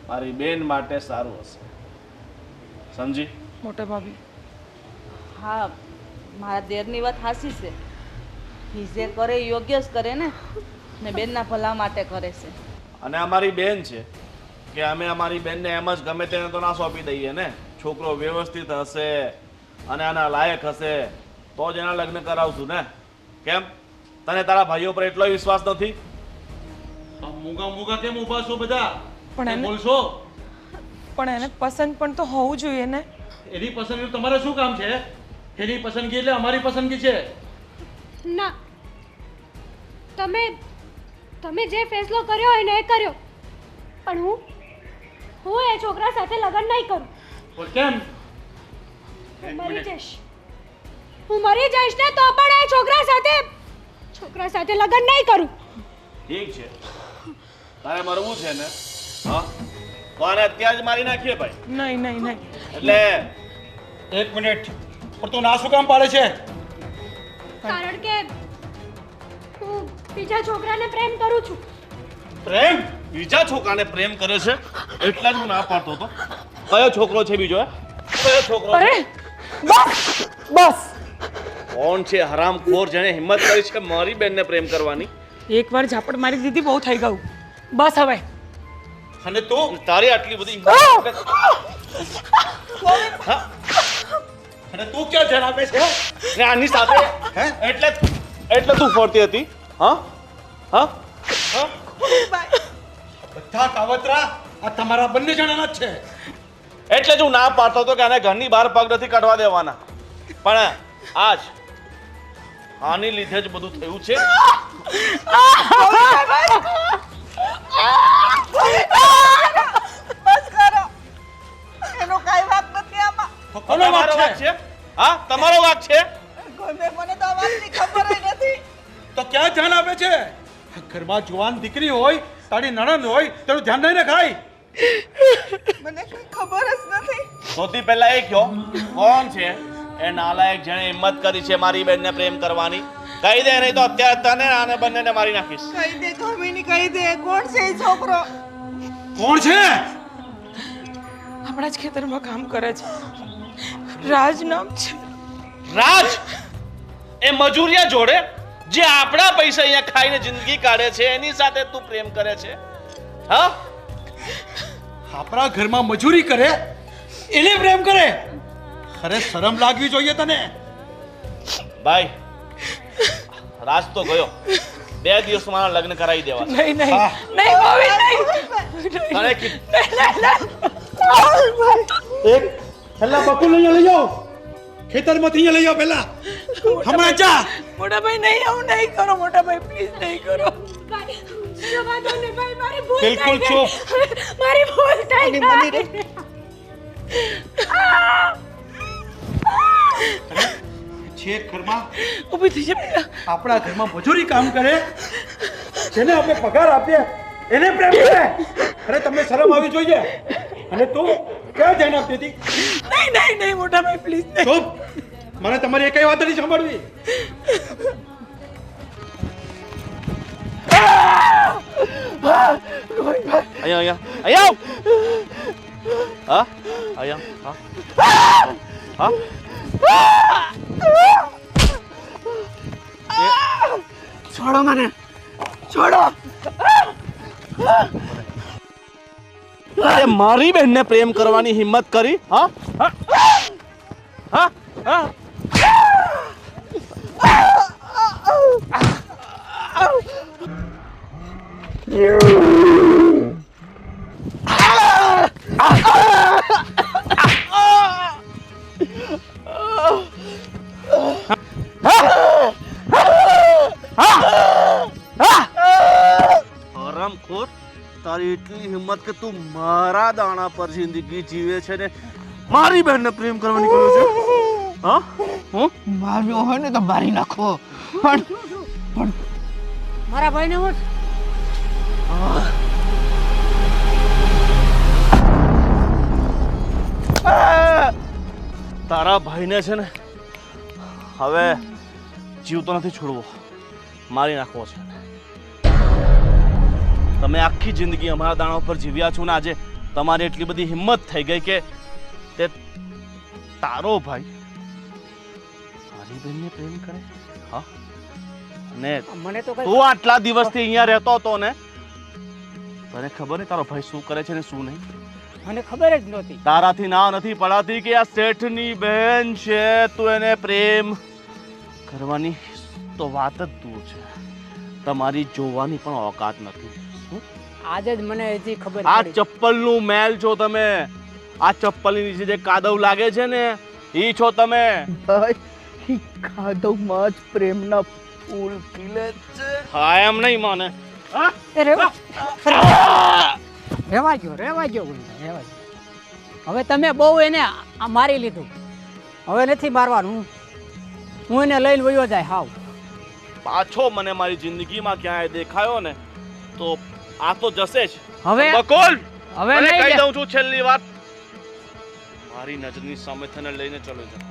મારી બેન માટે સારું હશે. સમજી? મોટા ભાભી, હા, મારા દેરની વાત સાચી છે. એ જે કરે એ યોગ્ય જ કરે ને બેનના ભલા માટે કરે છે. અને અમારી બેન છે કે અમે અમારી બેનને એમ જ ગમે તેને તો ના સોંપી દઈએ ને. છોકરો વ્યવસ્થિત હશે અને આના લાયક હશે તો જ એના લગ્ન કરાવશું ને. કેમ, તને તારા ભાઈઓ પર એટલો વિશ્વાસ નથી? આ મૂગા મૂગા કેમ ઊભા છો બધા? પણ કંઈ એને બોલશો? પણ એને પસંદ પણ તો હોવું જોઈએ ને. એની પસંદગી તમારે શું કામ છે? એની પસંદગી એટલે અમારી પસંદગી છે. ના, તમે જે ફેસલો કર્યો હોય ને એ કર્યો, પણ હું એ છોકરા સાથે લગ્ન નહીં કરું. પણ કેમ? હું મરી જઈશ ને તો પણ એ છોકરા સાથે લગ્ન નહીં કરું. ઠીક છે, તારે મરવું છે ને? હા, તો આને અત્યારે જ મારી નાખીએ ભાઈ. નહીં નહીં નહીં. એટલે એક મિનિટ, પણ તું ના શું કામ પાડે છે? કારણ કે હું બીજા છોકરાને પ્રેમ કરું છું. પ્રેમ? બીજા છોકરાને પ્રેમ કરે છે એટલા જ હું ના પાડતો હતો. કયો છોકરો છે બીજો? કયો છોકરો છે? અરે બસ બસ. કોણ છે હરામખોર જેને હિંમત કરી છે મારી બેનને પ્રેમ કરવાની? એકવાર ઝાપટ મારી દીધી, બહુ થઈ ગયું. બસ હવે. અને તું? તારી આટલી બધી હા? અને તું ક્યાં ધ્યાન આપે છે? ને આની સાથે એટલે તું ફરતી હતી? હા હા હા? બધા કાવતરા આ તમારા બંને જણાના જ છે. એટલે જ હું ના પાડતો હતો કે આને ઘરની બહાર પગ નથી કાઢવા દેવાના. પણ આજ આની લીધે જ બધું થયું છે. બસ કરો, એનો કાંઈ વાંક નથી આમાં. કોનો વાંક તમારો વાંક છે? છે? હા, તમારો વાંક છે. મને તો આ વાતની ખબર જ નથી. તો ક્યાં ધ્યાન આપે છે? ઘરમાં જુવાન દીકરી હોય, તારી નણંદ હોય, તેનું ધ્યાન નહીં રખાય. મને કઈ ખબર જ નથી. સૌથી પહેલા એ કહો, કોણ છે એ નાલાયક જેણે હિંમત કરી છે મારી બેનને પ્રેમ કરવાની? કહી દે, નહીં તો અત્યારે તને આને બંનેને મારી નાખીશ. કહી દે કામિની, કહી દે, કોણ છે એ છોકરો? કોણ છે? આપણા જ ખેતરમાં કામ કરે છે. રાજ નામ છે. રાજ? એ મજૂરિયા જોડે જે આપણા પૈસા અહીંયા ખાઈને જિંદગી કાઢે છે એની સાથે તું પ્રેમ કરે છે? હા? આપણા ઘરમાં મજૂરી કરે એને પ્રેમ કરે? અરે શરમ લાગવી જોઈએ તને. ભાઈ, રાજ તો ગયો. 2 દિવસમાં મારા લગ્ન કરાવી દેવા છે. નહીં નહીં નહીં ભાભી, નહીં. તને કીધું. એક છેલ્લા બકુલ અહીંયા લઈ જાઓ. ખેતરમાંથી અહીંયા લઈ જાઓ પહેલા. હમણાં જા. મોટા ભાઈ નહીં, આવું નહીં કરો. મોટા ભાઈ પ્લીઝ નહીં કરો. ભાઈ, જવા દો ને ભાઈ, મારી ભૂલ બિલકુલ થઈ ગઈ. મારી ભૂલ થઈ ગઈ. છે ઘરમાં ઊભી થઈ જા બેટા. આપણા ઘરમાં મજૂરી કામ કરે, જેને આપણે પગાર આપીએ એને પ્રેમ કરે. અરે તમને શરમ આવી જોઈએ. અને તું ક્યાં ધ્યાન આપતી હતી? નહીં નહીં નહીં મોટા ભાઈ પ્લીઝ નહીં. ચૂપ. મને તમારી એકઈ વાત નથી સાંભળવી. અહીંયા અહીંયા અહીંયા આવ. હા અહીંયા હા હા. છોડો મને, છોડો. અરે મારી બહેનને પ્રેમ કરવાની હિંમત કરી? હા હા હા હા. હરામખોર, તારી એટલી હિંમત કે તું મારા દાણા પર જિંદગી જીવે છે ને મારી બહેનને પ્રેમ કરવાની કહ્યું છે? હા? હું માર્યો હોય ને તો મારી નાખો. પણ મારા ભાઈને હું તારા ભાઈને છે ને હવે જીવતો નથી છોડવો, મારી નાખવો છે. તમે આખી જિંદગી અમારા દાણા ઉપર જીવ્યા છો ને આજે તમારી એટલી બધી હિંમત થઈ ગઈ કે તે તારો ભાઈ મારી બહેનને પ્રેમ કરે? હા? ને મને તો તું આટલા દિવસથી અહીંયા રહેતો હતો ને, તને ખબર નહીં તારો ભાઈ શું કરે છે ને શું નહીં? મને ખબર જ નહોતી. તારાથી ના નથી પડાતી કે આ શેઠની બહેન છે, તું એને પ્રેમ કરવાની તો વાત જ દૂર છે. તમારી જોવાની પણ ઓકાત નથી. આજે જ મને હજી ખબર આ પડી. ચપ્પલનું મેલ છો તમે. આ ચપ્પલની નીચે જે કાદવ લાગે છે ને ઈ છો તમે. ભાઈ કાદવમાં જ પ્રેમના ફૂલ ખીલે છે. હા એમ નહીં માને. હા? એ રેવા રેવા ગયો રેવા ગયો. હવે તમે બહુ એને મારી લીધું. હવે નથી મારવાનું. હું એને લઈને વયો જાય હાવ. પાછો મને મારી જિંદગીમાં ક્યાંય દેખાયો ને તો આ તો જશે જ. હવે બકોલ હવે મને નહીં કહી દે. દઉં છું છેલ્લી વાત, મારી નજરની સામે તને લઈને ચલો જા.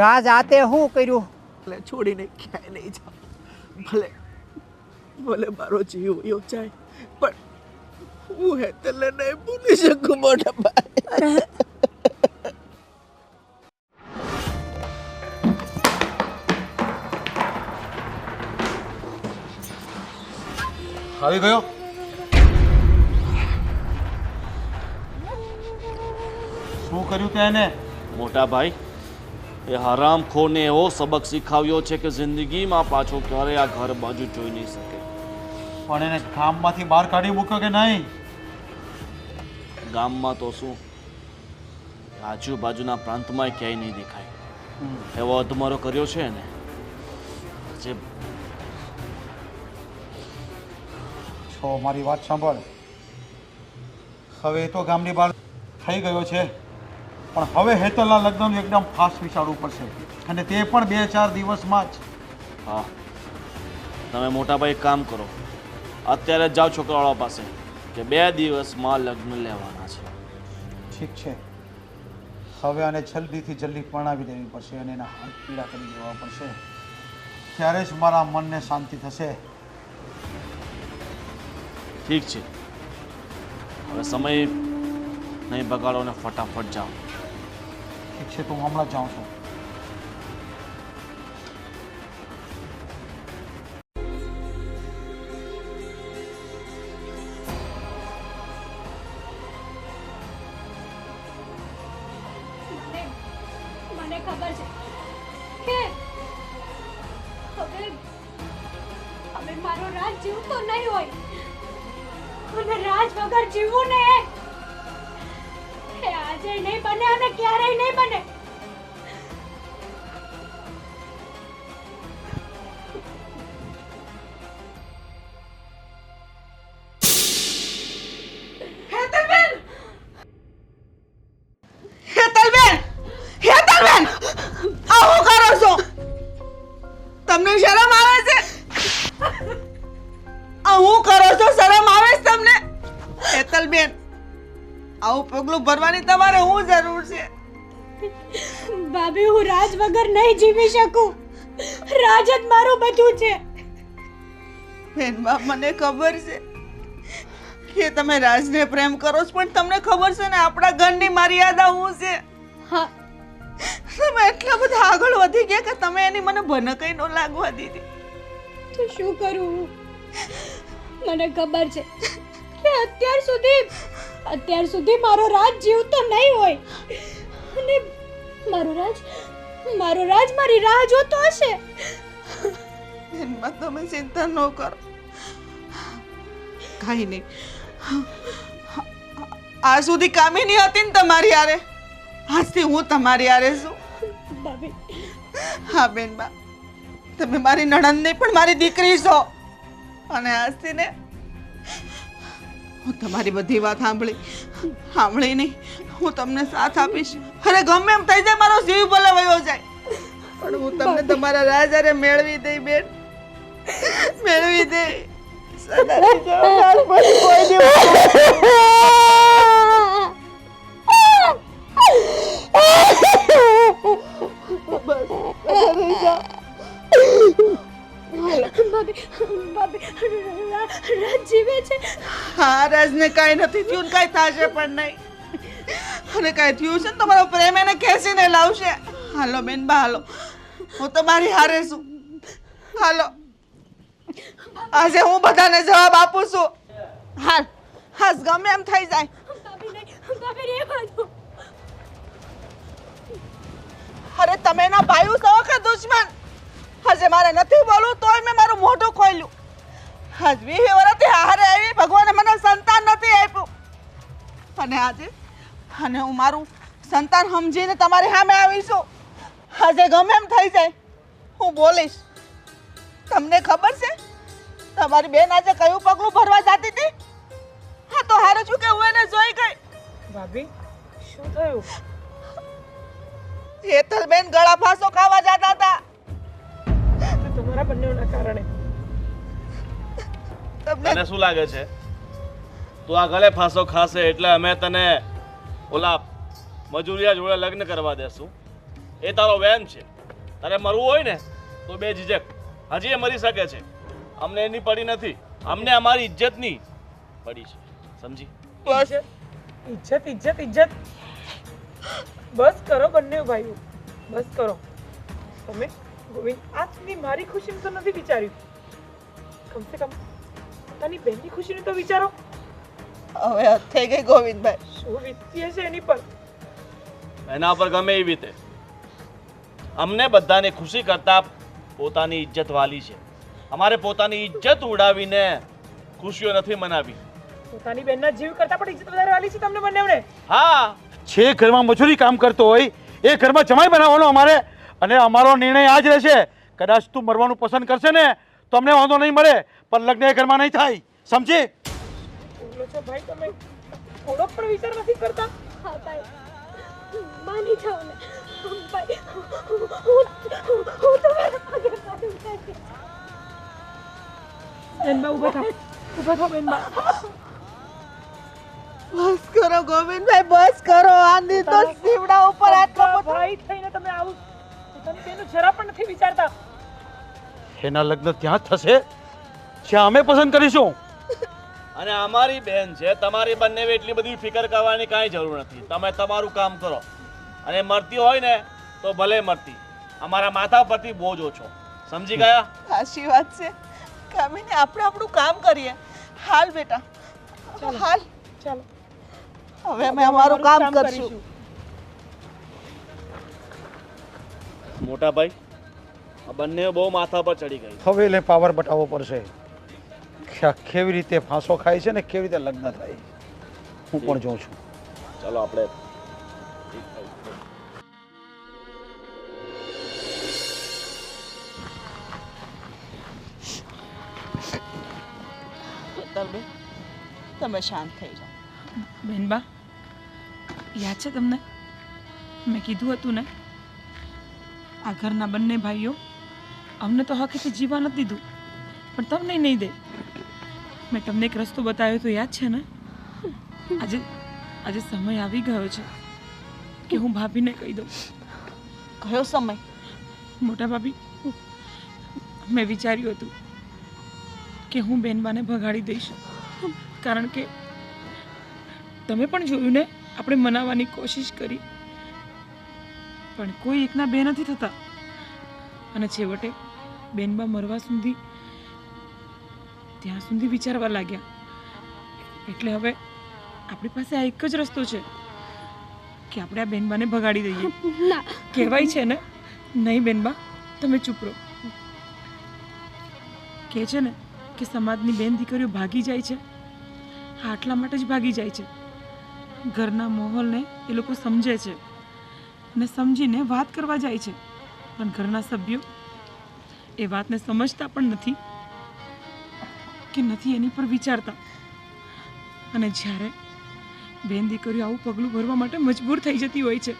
રાજ આતે શું કર્યું? ભલે છોડીને ક્યાંય નહીં જાઉં, ભલે ભલે મારો જીવ વયો જાય, પણ હું હેતલને નહીં ભૂલી શકું મોટા ભાઈ. આવી ગયો. શું કર્યું તે એને? મોટા ભાઈ, એ હરામખોરને એવો સબક શીખવ્યો છે કે જિંદગીમાં પાછો ક્યારેય આ ઘર બાજુ જોઈ નહીં શકે. પણ એને ગામમાંથી બહાર કાઢી મૂક્યો કે નહીં? ગામમાં તો શું, આજુબાજુના પ્રાંતમાં ક્યાંય નહીં દેખાય. એવો અધમારો કર્યો છે ને જે છો મારી વાત સાંભળ. હવે એ તો ગામની બહાર થઈ ગયો છે, પણ હવે હેતલના લગ્નનું એકદમ ફાસ્ટ વિચારવું પડશે, અને તે પણ 2-4 દિવસમાં જ. હા, તમે મોટા ભાઈ એક કામ કરો, અત્યારે જ જાઓ છોકરાવાળા પાસે કે 2 દિવસમાં લગ્ન લેવાના છે. ઠીક છે, હવે આને જલ્દીથી જલ્દી પરણાવી દેવી પડશે અને એના હાથ પીડા કરી દેવા પડશે, ત્યારે જ મારા મનને શાંતિ થશે. ઠીક છે, હવે સમય નહીં બગાડો ને ફટાફટ જાઓ. ઠીક છે, તો હું હમણાં જ જાઉં છું. મને ખબર છે કે હવે હવે મારો રાજ જીવતો નહીં હોય, અને રાજ વગર જીવવું ને એ આજે નહીં બને અને ક્યારેય નહીં બને. હેતલબેન, હેતલબેન, આ શું કરો છો? તમને શરમ આવે છે? આ શું કરો છો? શરમ આવે છે તમને? હેતલબેન, આવું પગલું ભરવાની તમારે શું જરૂર છે? ભાભી, હું રાજ વગર નહીં જીવી શકું. રાજ જ મારું બધું છે. બેનબા, મને ખબર છે કે તમે રાજને પ્રેમ કરો છો, પણ તમને ખબર છે ને આપણા ઘરની મર્યાદા શું છે? હા, તમે એટલા બધા આગળ વધી ગયા કે તમે એની મને ભનકઈ ન લાગવા દીધી. તો શું કરું હું? મને ખબર છે કે અત્યાર સુધી મારો રાજ જીવતો નહીં હોય, અને મારો રાજ મારી રાહ જોતો હશે. બેનબા, તમે ચિંતા ન કરો, કાંઈ નહીં. આ સુધી કામિની હતી ને તમારી હારે, આજથી હું તમારી હારે છું. ભાભી, હા બેનબા, તમે મારી નણંદ નહીં પણ મારી દીકરી છો, અને આજથી ને હું તમારી બધી વાત સાંભળી નહીં, હું તમને સાથ આપીશ. અરે ગમે એમ થઈ જાય, મારો જીવ ભલે વયો જાય, પણ હું તમને તમારા રાજારે મેળવી દઈ બેન, મેળવી દઈ. સદાની જવાબદાર પછી કોઈ દિવસ રાજ જીવે છે. હા, રાજને કાંઈ નથી થયું ને કાંઈ થશે પણ નહીં, અને કાંઈ થયું છે ને તમારો પ્રેમ એને ખેંચીને લાવશે. હાલો બેનબા, હાલો, હું તમારી હારે છું. હાલો, આજે હું બધાને જવાબ આપું છું. હાલ, હાસ ગમે એમ થઈ જાય. ભાભી, નહીં, ભાભી રહેવા દો. અરે તમે એના ભાઈ છો કે દુશ્મન? હજે મારે નથી બોલવું તોય મેં મારું મોઢું ખોલ્યું. આજ 20 વર્ષથી હારે આવી, ભગવાને મને સંતાન નથી આપ્યું, અને આજે હું મારું સંતાન સમજીને તમારી સામે આવી છું. આજે ગમે એમ થઈ જાય હું બોલીશ. તમને ખબર છે તમારી બેન આજે કયું પગલું ભરવા જતી હતી? હા તો હારું છું કે હું એને જોઈ ગઈ. ભાભી શું થયું? હેતલબેન ગળા ફાંસો ખાવા જતા હતા. તમારા બંનેના કારણે. તને શું લાગે છે તું આ ગળે ફાંસો ખાશે એટલે અમે તને ઓલા મજૂરિયા જોડે લગ્ન કરવા દેશું? એ તારો વહેમ છે. તારે મરવું હોય ને તો બે ઝીઝક હજી એ મરી શકે છે. અમને એની પડી નથી, અમને અમારી ઇજ્જતની પડી છે. સમજી? બસ ઇજ્જત ઇજ્જત ઇજ્જત. બસ કરો બંને ભાઈઓ, બસ કરો. તમે ગોવિંદ આજ સુધી મારી ખુશીનું તો નથી વિચાર્યું. કમસે કમ પોતાની બહેનની ખુશીનું તો વિચારો. હવે હદ થઈ ગઈ ગોવિંદભાઈ. શું વીતતી હશે એની પર. એના પર ગમે એવી રીતે અમને બધાને ખુશી કરતા પોતાની ઇજ્જત વાલી છે. અમારે પોતાની ઇજ્જત ઉડાવીને ખુશીઓ નથી મનાવી. પોતાની બહેનના જીવ કરતા પણ ઇજ્જત વધારે વાલી છે તમને બંનેવને. હા, છે ઘરમાં મજૂરી કામ કરતો હોય એ ઘરમાં જમાઈ બનાવવાનો અમારે, અને અમારો નિર્ણય આ જ રહેશે. કદાચ તું મરવાનું પસંદ કરશે ને તો અમને વાંધો નહીં મળે, પણ લગ્ન એ ઘરમાં નહીં થાય. સમજી? બોલો છો ભાઈ તમે થોડો પણ વિચાર નથી કરતા. હા ભાઈ માની જાઓ ને ભાઈ. હું તમારા પગે પડું છું. બેનબા ઊભા થાઓ, ઊભા થાઓ બેનબા. બસ કરો ગોવિંદભાઈ, બસ કરો. આની તો સીવડા ઉપર આટલો બધો. ભાઈ થઈને તમે આવું પોતાની બેનનું જરા પણ નથી વિચારતા. એના લગ્ન ત્યાં જ થશે જ્યાં અમે પસંદ કરીશું. અને અમારી બેન છે, તમારી બંને એટલી બધી ફિકર કરવાની કાંઈ જરૂર નથી. તમે તમારું કામ કરો, અને મરતી હોય ને તો ભલે મરતી, અમારા માથા પરથી બોજ ઓછો. સમજી ગયા? સાચી વાત છે કામિની. આપણે આપણું કામ કરીએ. હાલ બેટા હાલ. ચાલો હવે અમે અમારું કામ કરશું. મોટા ભાઈ, આ બંને બહુ માથા પર ચડી ગઈ. હવે એટલે પાવર બતાવવો પડશે કે આ કેવી રીતે ફાંસો ખાય છે ને કેવી રીતે લગ્ન થાય. હું પણ જોઉં છું. ચાલો આપણે હેતલબેન તમે શાંત થઈ જાઓ. બેનબા યાદ છે તમને મેં કીધું હતું ને આ ઘરના બંને ભાઈઓ અમને તો હકીથી જીવવા નથી દીધું, પણ તમને નહીં દે. મેં તમને એક રસ્તો બતાવ્યો તો યાદ છે ને? આજે આજે સમય આવી ગયો છે કે હું ભાભીને કહી દઉં. કયો સમય? મોટા ભાભી, મેં વિચાર્યું હતું કે હું બેનબાને ભગાડી દઈશ, કારણ કે તમે પણ જોયું ને આપણે મનાવવાની કોશિશ કરી, પણ કોઈ એકના બે નથી થતા. અને છેવટે બેનબા મરવા સુધી ત્યાં સુધી વિચારવા લાગ્યા. એટલે હવે આપણી પાસે આ એક જ રસ્તો છે કે આપણે આ બેનબાને ભગાડી દઈએ. ના કહેવાય છે ને, નહીં બેનબા તમે ચૂપ રહો. કહે છે ને કે સમાજની બેન દીકરીઓ ભાગી જાય છે, હા આટલા માટે જ ભાગી જાય છે. ઘરના માહોલને એ લોકો સમજે છે અને સમજીને વાત કરવા જાય છે, પણ ઘરના સભ્યો એ વાતને સમજતા પણ નથી કે નથી એની પર વિચારતા. અને જ્યારે બેન દીકરીઓ આવું પગલું ભરવા માટે મજબૂર થઈ જતી હોય છે,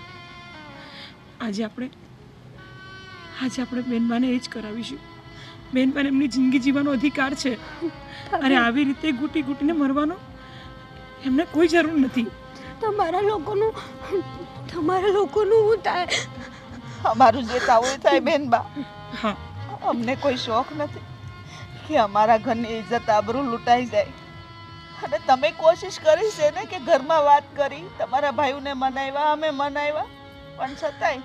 આજે આપણે બેનબાને એ જ કરાવીશું. બેનબાને એમની જિંદગી જીવવાનો અધિકાર છે, અને આવી રીતે ઘૂંટી ઘૂંટીને મરવાનો એમને કોઈ જરૂર નથી. તમારા લોકોનું શું થાય? અમારું જે થવું એ થાય બેનબા. હા, અમને કોઈ શોખ નથી કે અમારા ઘરની ઇજ્જત આબરૂ લૂંટાઈ જાય. અને તમે કોશિશ કરી છે ને કે ઘરમાં વાત કરી, તમારા ભાઈઓને મનાવ્યા, અમે મનાવ્યા, પણ છતાંય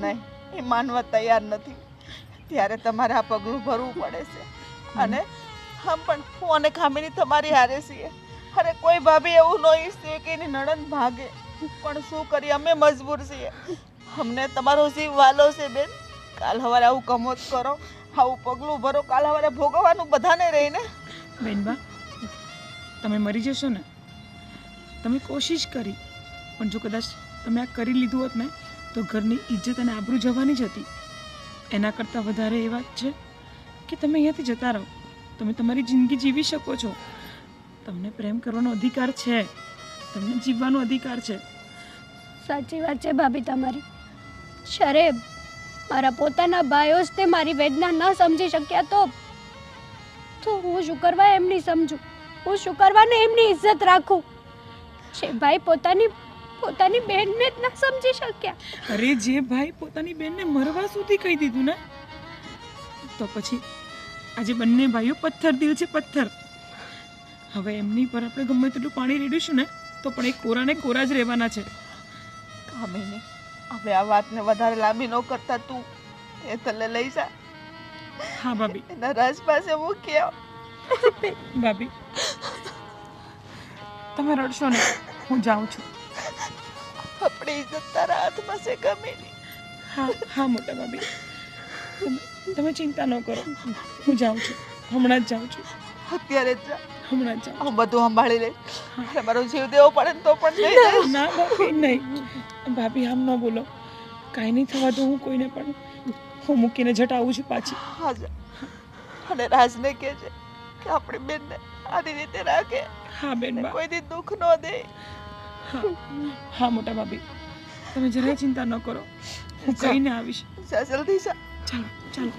નહીં, એ માનવા તૈયાર નથી. ત્યારે તમારે આ પગલું ભરવું પડે છે. અને હમ પણ હું અને ખામીની તમારી હારે છીએ. અરે કોઈ ભાભી એવું ન ઈચ્છે કે એની નણંદ ભાગે, પણ શું કરીએ, અમે મજબૂર છીએ. અમને તમારો જીવ વાલો છે બેન. કાલ સવારે આવું કમોત કરો, આવું પગલું ભરો, કાલ સવારે ભોગવવાનું બધાને રહીને. બેનબા, તમે મરી જશો ને? તમે કોશિશ કરી, પણ જો કદાચ તમે આ કરી લીધું હોત ને તો ઘરની ઇજ્જત અને આબરૂ જવાની જ હતી. એના કરતાં વધારે એ વાત છે કે તમે અહીંયાથી જતા રહો. તમે તમારી જિંદગી જીવી શકો છો. તમને પ્રેમ કરવાનો અધિકાર છે, તમને જીવવાનો અધિકાર છે. સાચી વાત છે ભાભી તમારી. શરે મારા પોતાના ભાઈઓ જ તે મારી વેદના ન સમજી શક્યા તો હું શું કરવા એમની સમજું? હું શું કરવાને એમની ઇજ્જત રાખું? જે ભાઈ પોતાની બહેનને જ ન સમજી શક્યા. અરે જે ભાઈ પોતાની બેનને મરવા સુધી કહી દીધું ને, તો પછી આજે બંને ભાઈઓ પથ્થર દિલ છે, પથ્થર. હવે એમની પર આપણે ગમે તેટલું પાણી રેડીશું ને તો પણ એ કોરાને કોરા જ રહેવાના છે. કામિની, હવે આ વાતને વધારે લાંબી ન કરતા તું એ તલે લઈ જા. હા ભાભી. એના રાજ પાસે મૂકી આવ. ભાભી, તમે રડશો ને, હું જાઉં છું. આપણી ઇજ્જત તારા હાથમાં છે કામિની. હા હા મોટા ભાભી, તમે ચિંતા ન કરો. હું જાઉં છું, હમણાં જ જાઉં છું. અત્યારે જ જા. હમણાં જ જાઉં. હું બધું સંભાળી લઈશ. અને મારો જીવ દેવો પડે ને તો પણ નહીં દઈશ. ના ભાભી નહીં. ભાભી આમ ન બોલો. કાંઈ નહીં થવા દો હું કોઈને પણ. હું મૂકીને જટ આવું છું પાછી. હા જા. અને રાજને કહેજે કે આપણી બેનને આની રીતે રાખે. હા બેનબા. કોઈ દી દુઃખ ન દે. હા મોટા ભાભી, તમે જરાય ચિંતા ન કરો. હું કહીને આવીશ. જા જલ્દી જા. ચાલો ચાલો.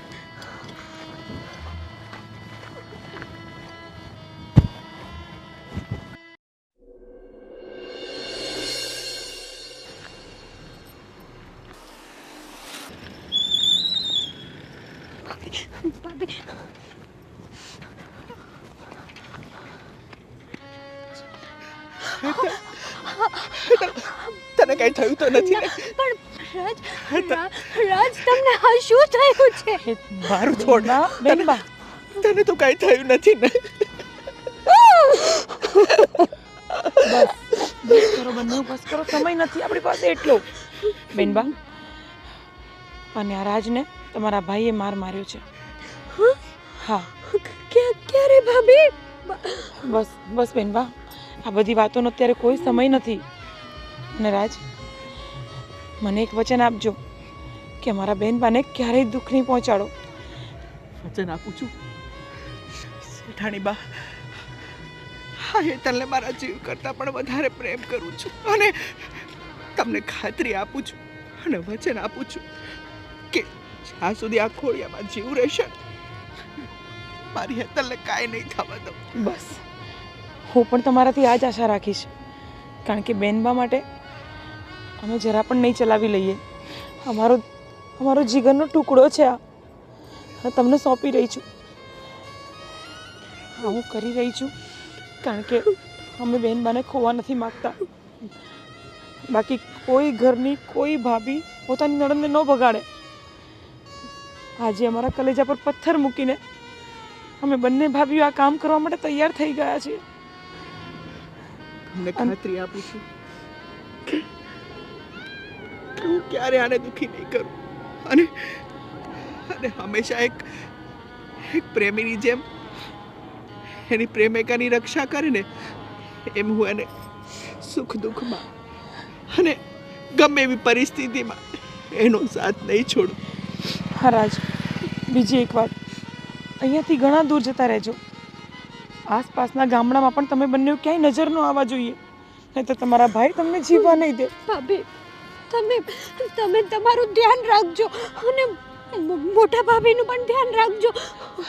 ભાભી તને કઈ થયું તો નથી ને? પણ રાજ તમને આ શું થયું છે? મારું છોડ. બેનબા, તને તો કઈ થયું નથી ને? બસ કરો બંને, બસ કરો. સમય નથી આપણી પાસે એટલો. બેનબા, અને આ રાજને તમારા ભાઈએ માર્યો છે. હા. ક્યારે ભાભી? બસ બસ બેનબા, આ બધી વાતોનો અત્યારે કોઈ સમય નથી. અને રાજ, મને એક વચન આપજો કે મારા બેનબાને ક્યારેય દુઃખ નહીં પહોંચાડો. વચન આપું છું શેઠાણી બા. હા, એ તને મારા જીવ કરતાં પણ વધારે પ્રેમ કરું છું. અને તમને ખાતરી આપું છું અને વચન આપું છું કે જ્યાં સુધી આ ખોડિયામાં જીવ રહેશે મારી હેતલને કાંઈ નહીં થવા દઉં. બસ હું પણ તમારાથી આ જ આશા રાખીશ. કારણ કે બેનબા માટે અમે જરા પણ નહીં ચલાવી લઈએ. અમારો જીગરનો ટુકડો છે આ. તમને સોંપી રહી છું. હા, હું કરી રહી છું કારણ કે અમે બેનબાને ખોવા નથી માગતા. બાકી કોઈ ઘરની કોઈ ભાભી પોતાની નણંદને ન બગાડે. આજે અમારા કલેજા પર પથ્થર મૂકીને અમે બંને ભાભીઓ આ કામ કરવા માટે તૈયાર થઈ ગયા છીએ. તમને ખાતરી આપું છું કે હું ક્યારે આને દુઃખી નહીં કરું. અને હંમેશા એક પ્રેમીની જેમ એની પ્રેમિકાની રક્ષા કરે ને એમ હું એને સુખ દુઃખમાં અને ગમે એવી પરિસ્થિતિમાં એનો સાથ નહીં છોડું. હા રાજ, બીજી એક વાત, અહીંયાથી ઘણા દૂર જતા રહેજો. આસપાસના ગામડામાં પણ તમે બંને ક્યાંય નજર ન આવવા જોઈએ, નહીં તો તમારા ભાઈ તમને જીવવા નહીં દે. ભાભી, તમે તમારું ધ્યાન રાખજો અને મોટા ભાભીનું પણ ધ્યાન રાખજો.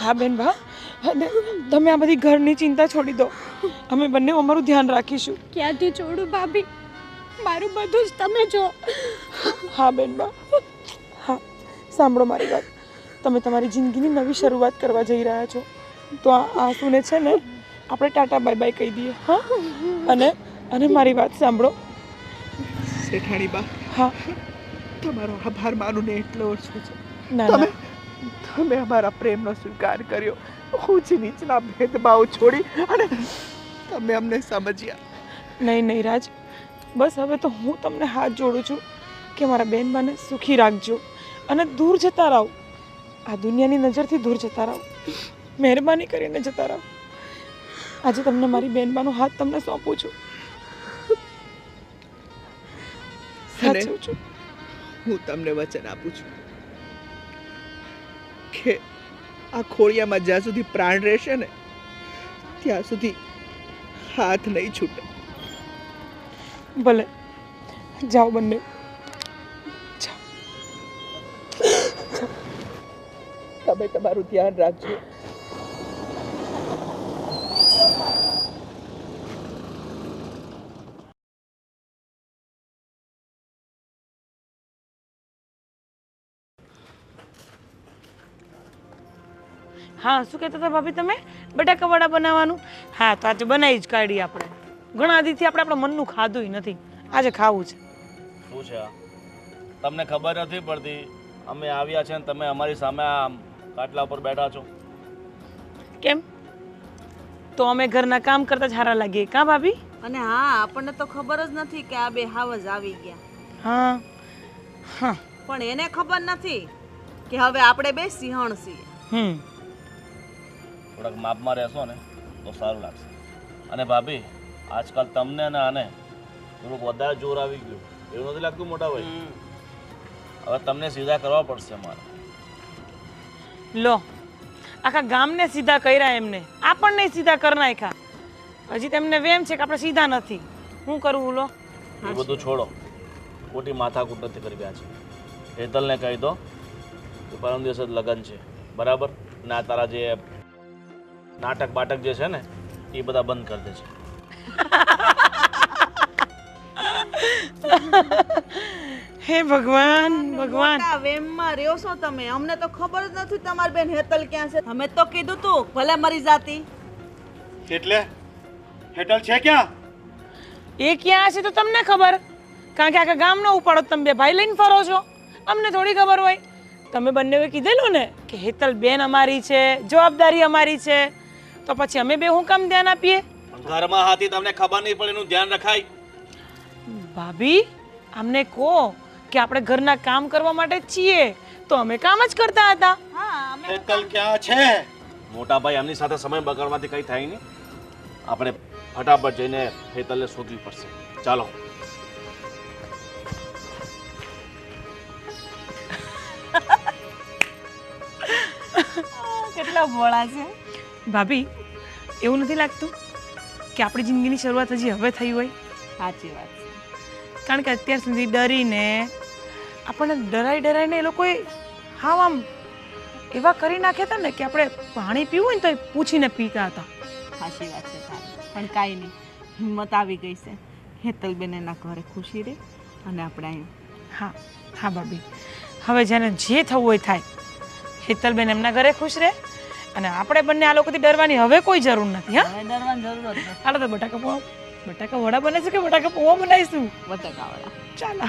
હા બેન ભા, અને તમે આ બધી ઘરની ચિંતા છોડી દો. અમે બંને અમારું ધ્યાન રાખીશું. ક્યાંથી છોડું ભાભી? મારું બધું જ તમે જો. હા બેન બા, હા સાંભળો મારી વાત. તમે તમારી જિંદગીની નવી શરૂઆત કરવા જઈ રહ્યા છો, તો આ આંસુને છે ને આપણે ટાટા બાય બાય કહી દઈએ. હા, અને મારી વાત સાંભળો શેઠાણી બા. હા, તમારો આભાર માનું ને એટલો ઓછો છે. ના તમે અમારા પ્રેમનો સ્વીકાર કર્યો. ઊંચ નીચના ભેદભાવ છોડી અને તમે અમને સમજ્યા. નહીં નહીં રાજ, બસ હવે તો હું તમને હાથ જોડું છું કે મારા બેનબાને સુખી રાખજો અને દૂર જતા રહો. આ દુનિયાની નજરથી દૂર જતા રહો. મહેરબાની કરીને જતા રહો. આજે તમને મારી બેનબાનો હાથ તમને સોંપું છું. સાચું છું. હું તમને વચન આપું છું કે આ ખોળિયામાં જ્યાં સુધી પ્રાણ રહેશે ને ત્યાં સુધી હાથ નહીં છૂટે. ભલે જાઓ બંને. તમે તમારું ધ્યાન રાખજો. હા, શું કહેતા હતા ભાભી તમે? બટાકા વડા બનાવવાનું? હા, તો આજે બનાવી જ કાઢીએ આપણે. ઘણા દીથી આપણે આપણા મનનું ખાધું નથી, આજે ખાવું છે. શું છે આ? તમને ખબર નથી પડતી અમે આવ્યા છે ને તમે અમારી સામે આ કાટલા ઉપર બેઠા છો. કેમ? તો અમે ઘરના કામ કરતા જ સારા લાગીએ કાં ભાભી? અને હા, આપણને તો ખબર જ નથી કે આ બે હાવજ આવી ગયા. હા હા. પણ એને ખબર નથી કે હવે આપણે બે સિંહણ છીએ. થોડાક માપમાં રહેશો ને તો સારું લાગશે. અને ભાભી, આજકાલ તમને અને આને થોડુંક વધારે જોર આવી ગયું એવું નથી લાગતું મોટા ભાઈ? હવે તમને સીધા કરવા પડશે મારે. લો, આખા ગામને સીધા કર્યા એમને, આપણને સીધા કરી નાખ્યા. હજી તેમને વેમ છે કે આપણે સીધા નથી. શું કરવું? લો, એ બધું છોડો, ખોટી માથાકૂટ નથી કરી રહ્યા છે. હેતલને કહી દો કે પરમ દિવસે જ લગ્ન છે, બરાબર? ને આ તારા જે નાટક બાટક જે છે ને એ બધા બંધ કરી દે છે. હે ભગવાન ભગવાન. મોટા વેમમાં રહ્યો છો તમે. અમને તો ખબર જ નથી તમારી બેન હેતલ ક્યાં છે. અમે તો કીધું તું ભલે મરી જાતી. એટલે હેટલ છે ક્યાં? એ ક્યાં છે તો તમને ખબર? કારણ કે આખા ગામનો ઉપાડો તમે બે ભાઈ લઈને ફરો છો. અમને થોડી ખબર હોય? તમે બંનેએ કીધેલું ને કે હેતલ બેન અમારી છે, જવાબદારી અમારી છે, તો પછી અમે બે હું કામ ધ્યાન આપીએ? ઘરમાં હાથી તમને ખબર નહીં પડે એનું ધ્યાન રખાય. ભાભી, અમને કહો કે આપણે ઘરના કામ કરવા માટે જ છીએ, તો અમે કામ જ કરતા હતા. હેતલ ક્યાં છે? મોટા ભાઈ, એમની સાથે સમય બગાડવાથી કંઈ થાય નહીં. આપણે ફટાફટ જઈને હેતલને શોધવી પડશે. ચાલો. કેટલા ભોળા છે ભાભી. એવું નથી લાગતું કે આપણી જિંદગીની શરૂઆત હજી હવે થઈ હોય? સાચી વાત છે. કારણ કે અત્યાર સુધી ડરીને આપણને ડરાઈને એ લોકોએ હાવ આમ એવા કરી નાખ્યા હતા ને કે આપણે પાણી પીવું હોય ને તો એ પૂછીને પીતા હતા. સાચી વાત છે તારી. પણ કાંઈ નહીં, હિંમત આવી ગઈ છે. હેતલબેન એના ઘરે ખુશી રહે અને આપણે અહીંયા. હા હા ભાભી, હવે જેને જે થવું હોય થાય. હેતલબેન એમના ઘરે ખુશ રહે અને આપણે બંને આ લોકોથી ડરવાની હવે કોઈ જરૂર નથી. હા, હવે ડરવાની જરૂર જ નથી. હાલો તો બટાકા વડા બને છે કે બટાકા પૌવા બનાવીશું? બટાકા વડા. ચાલો.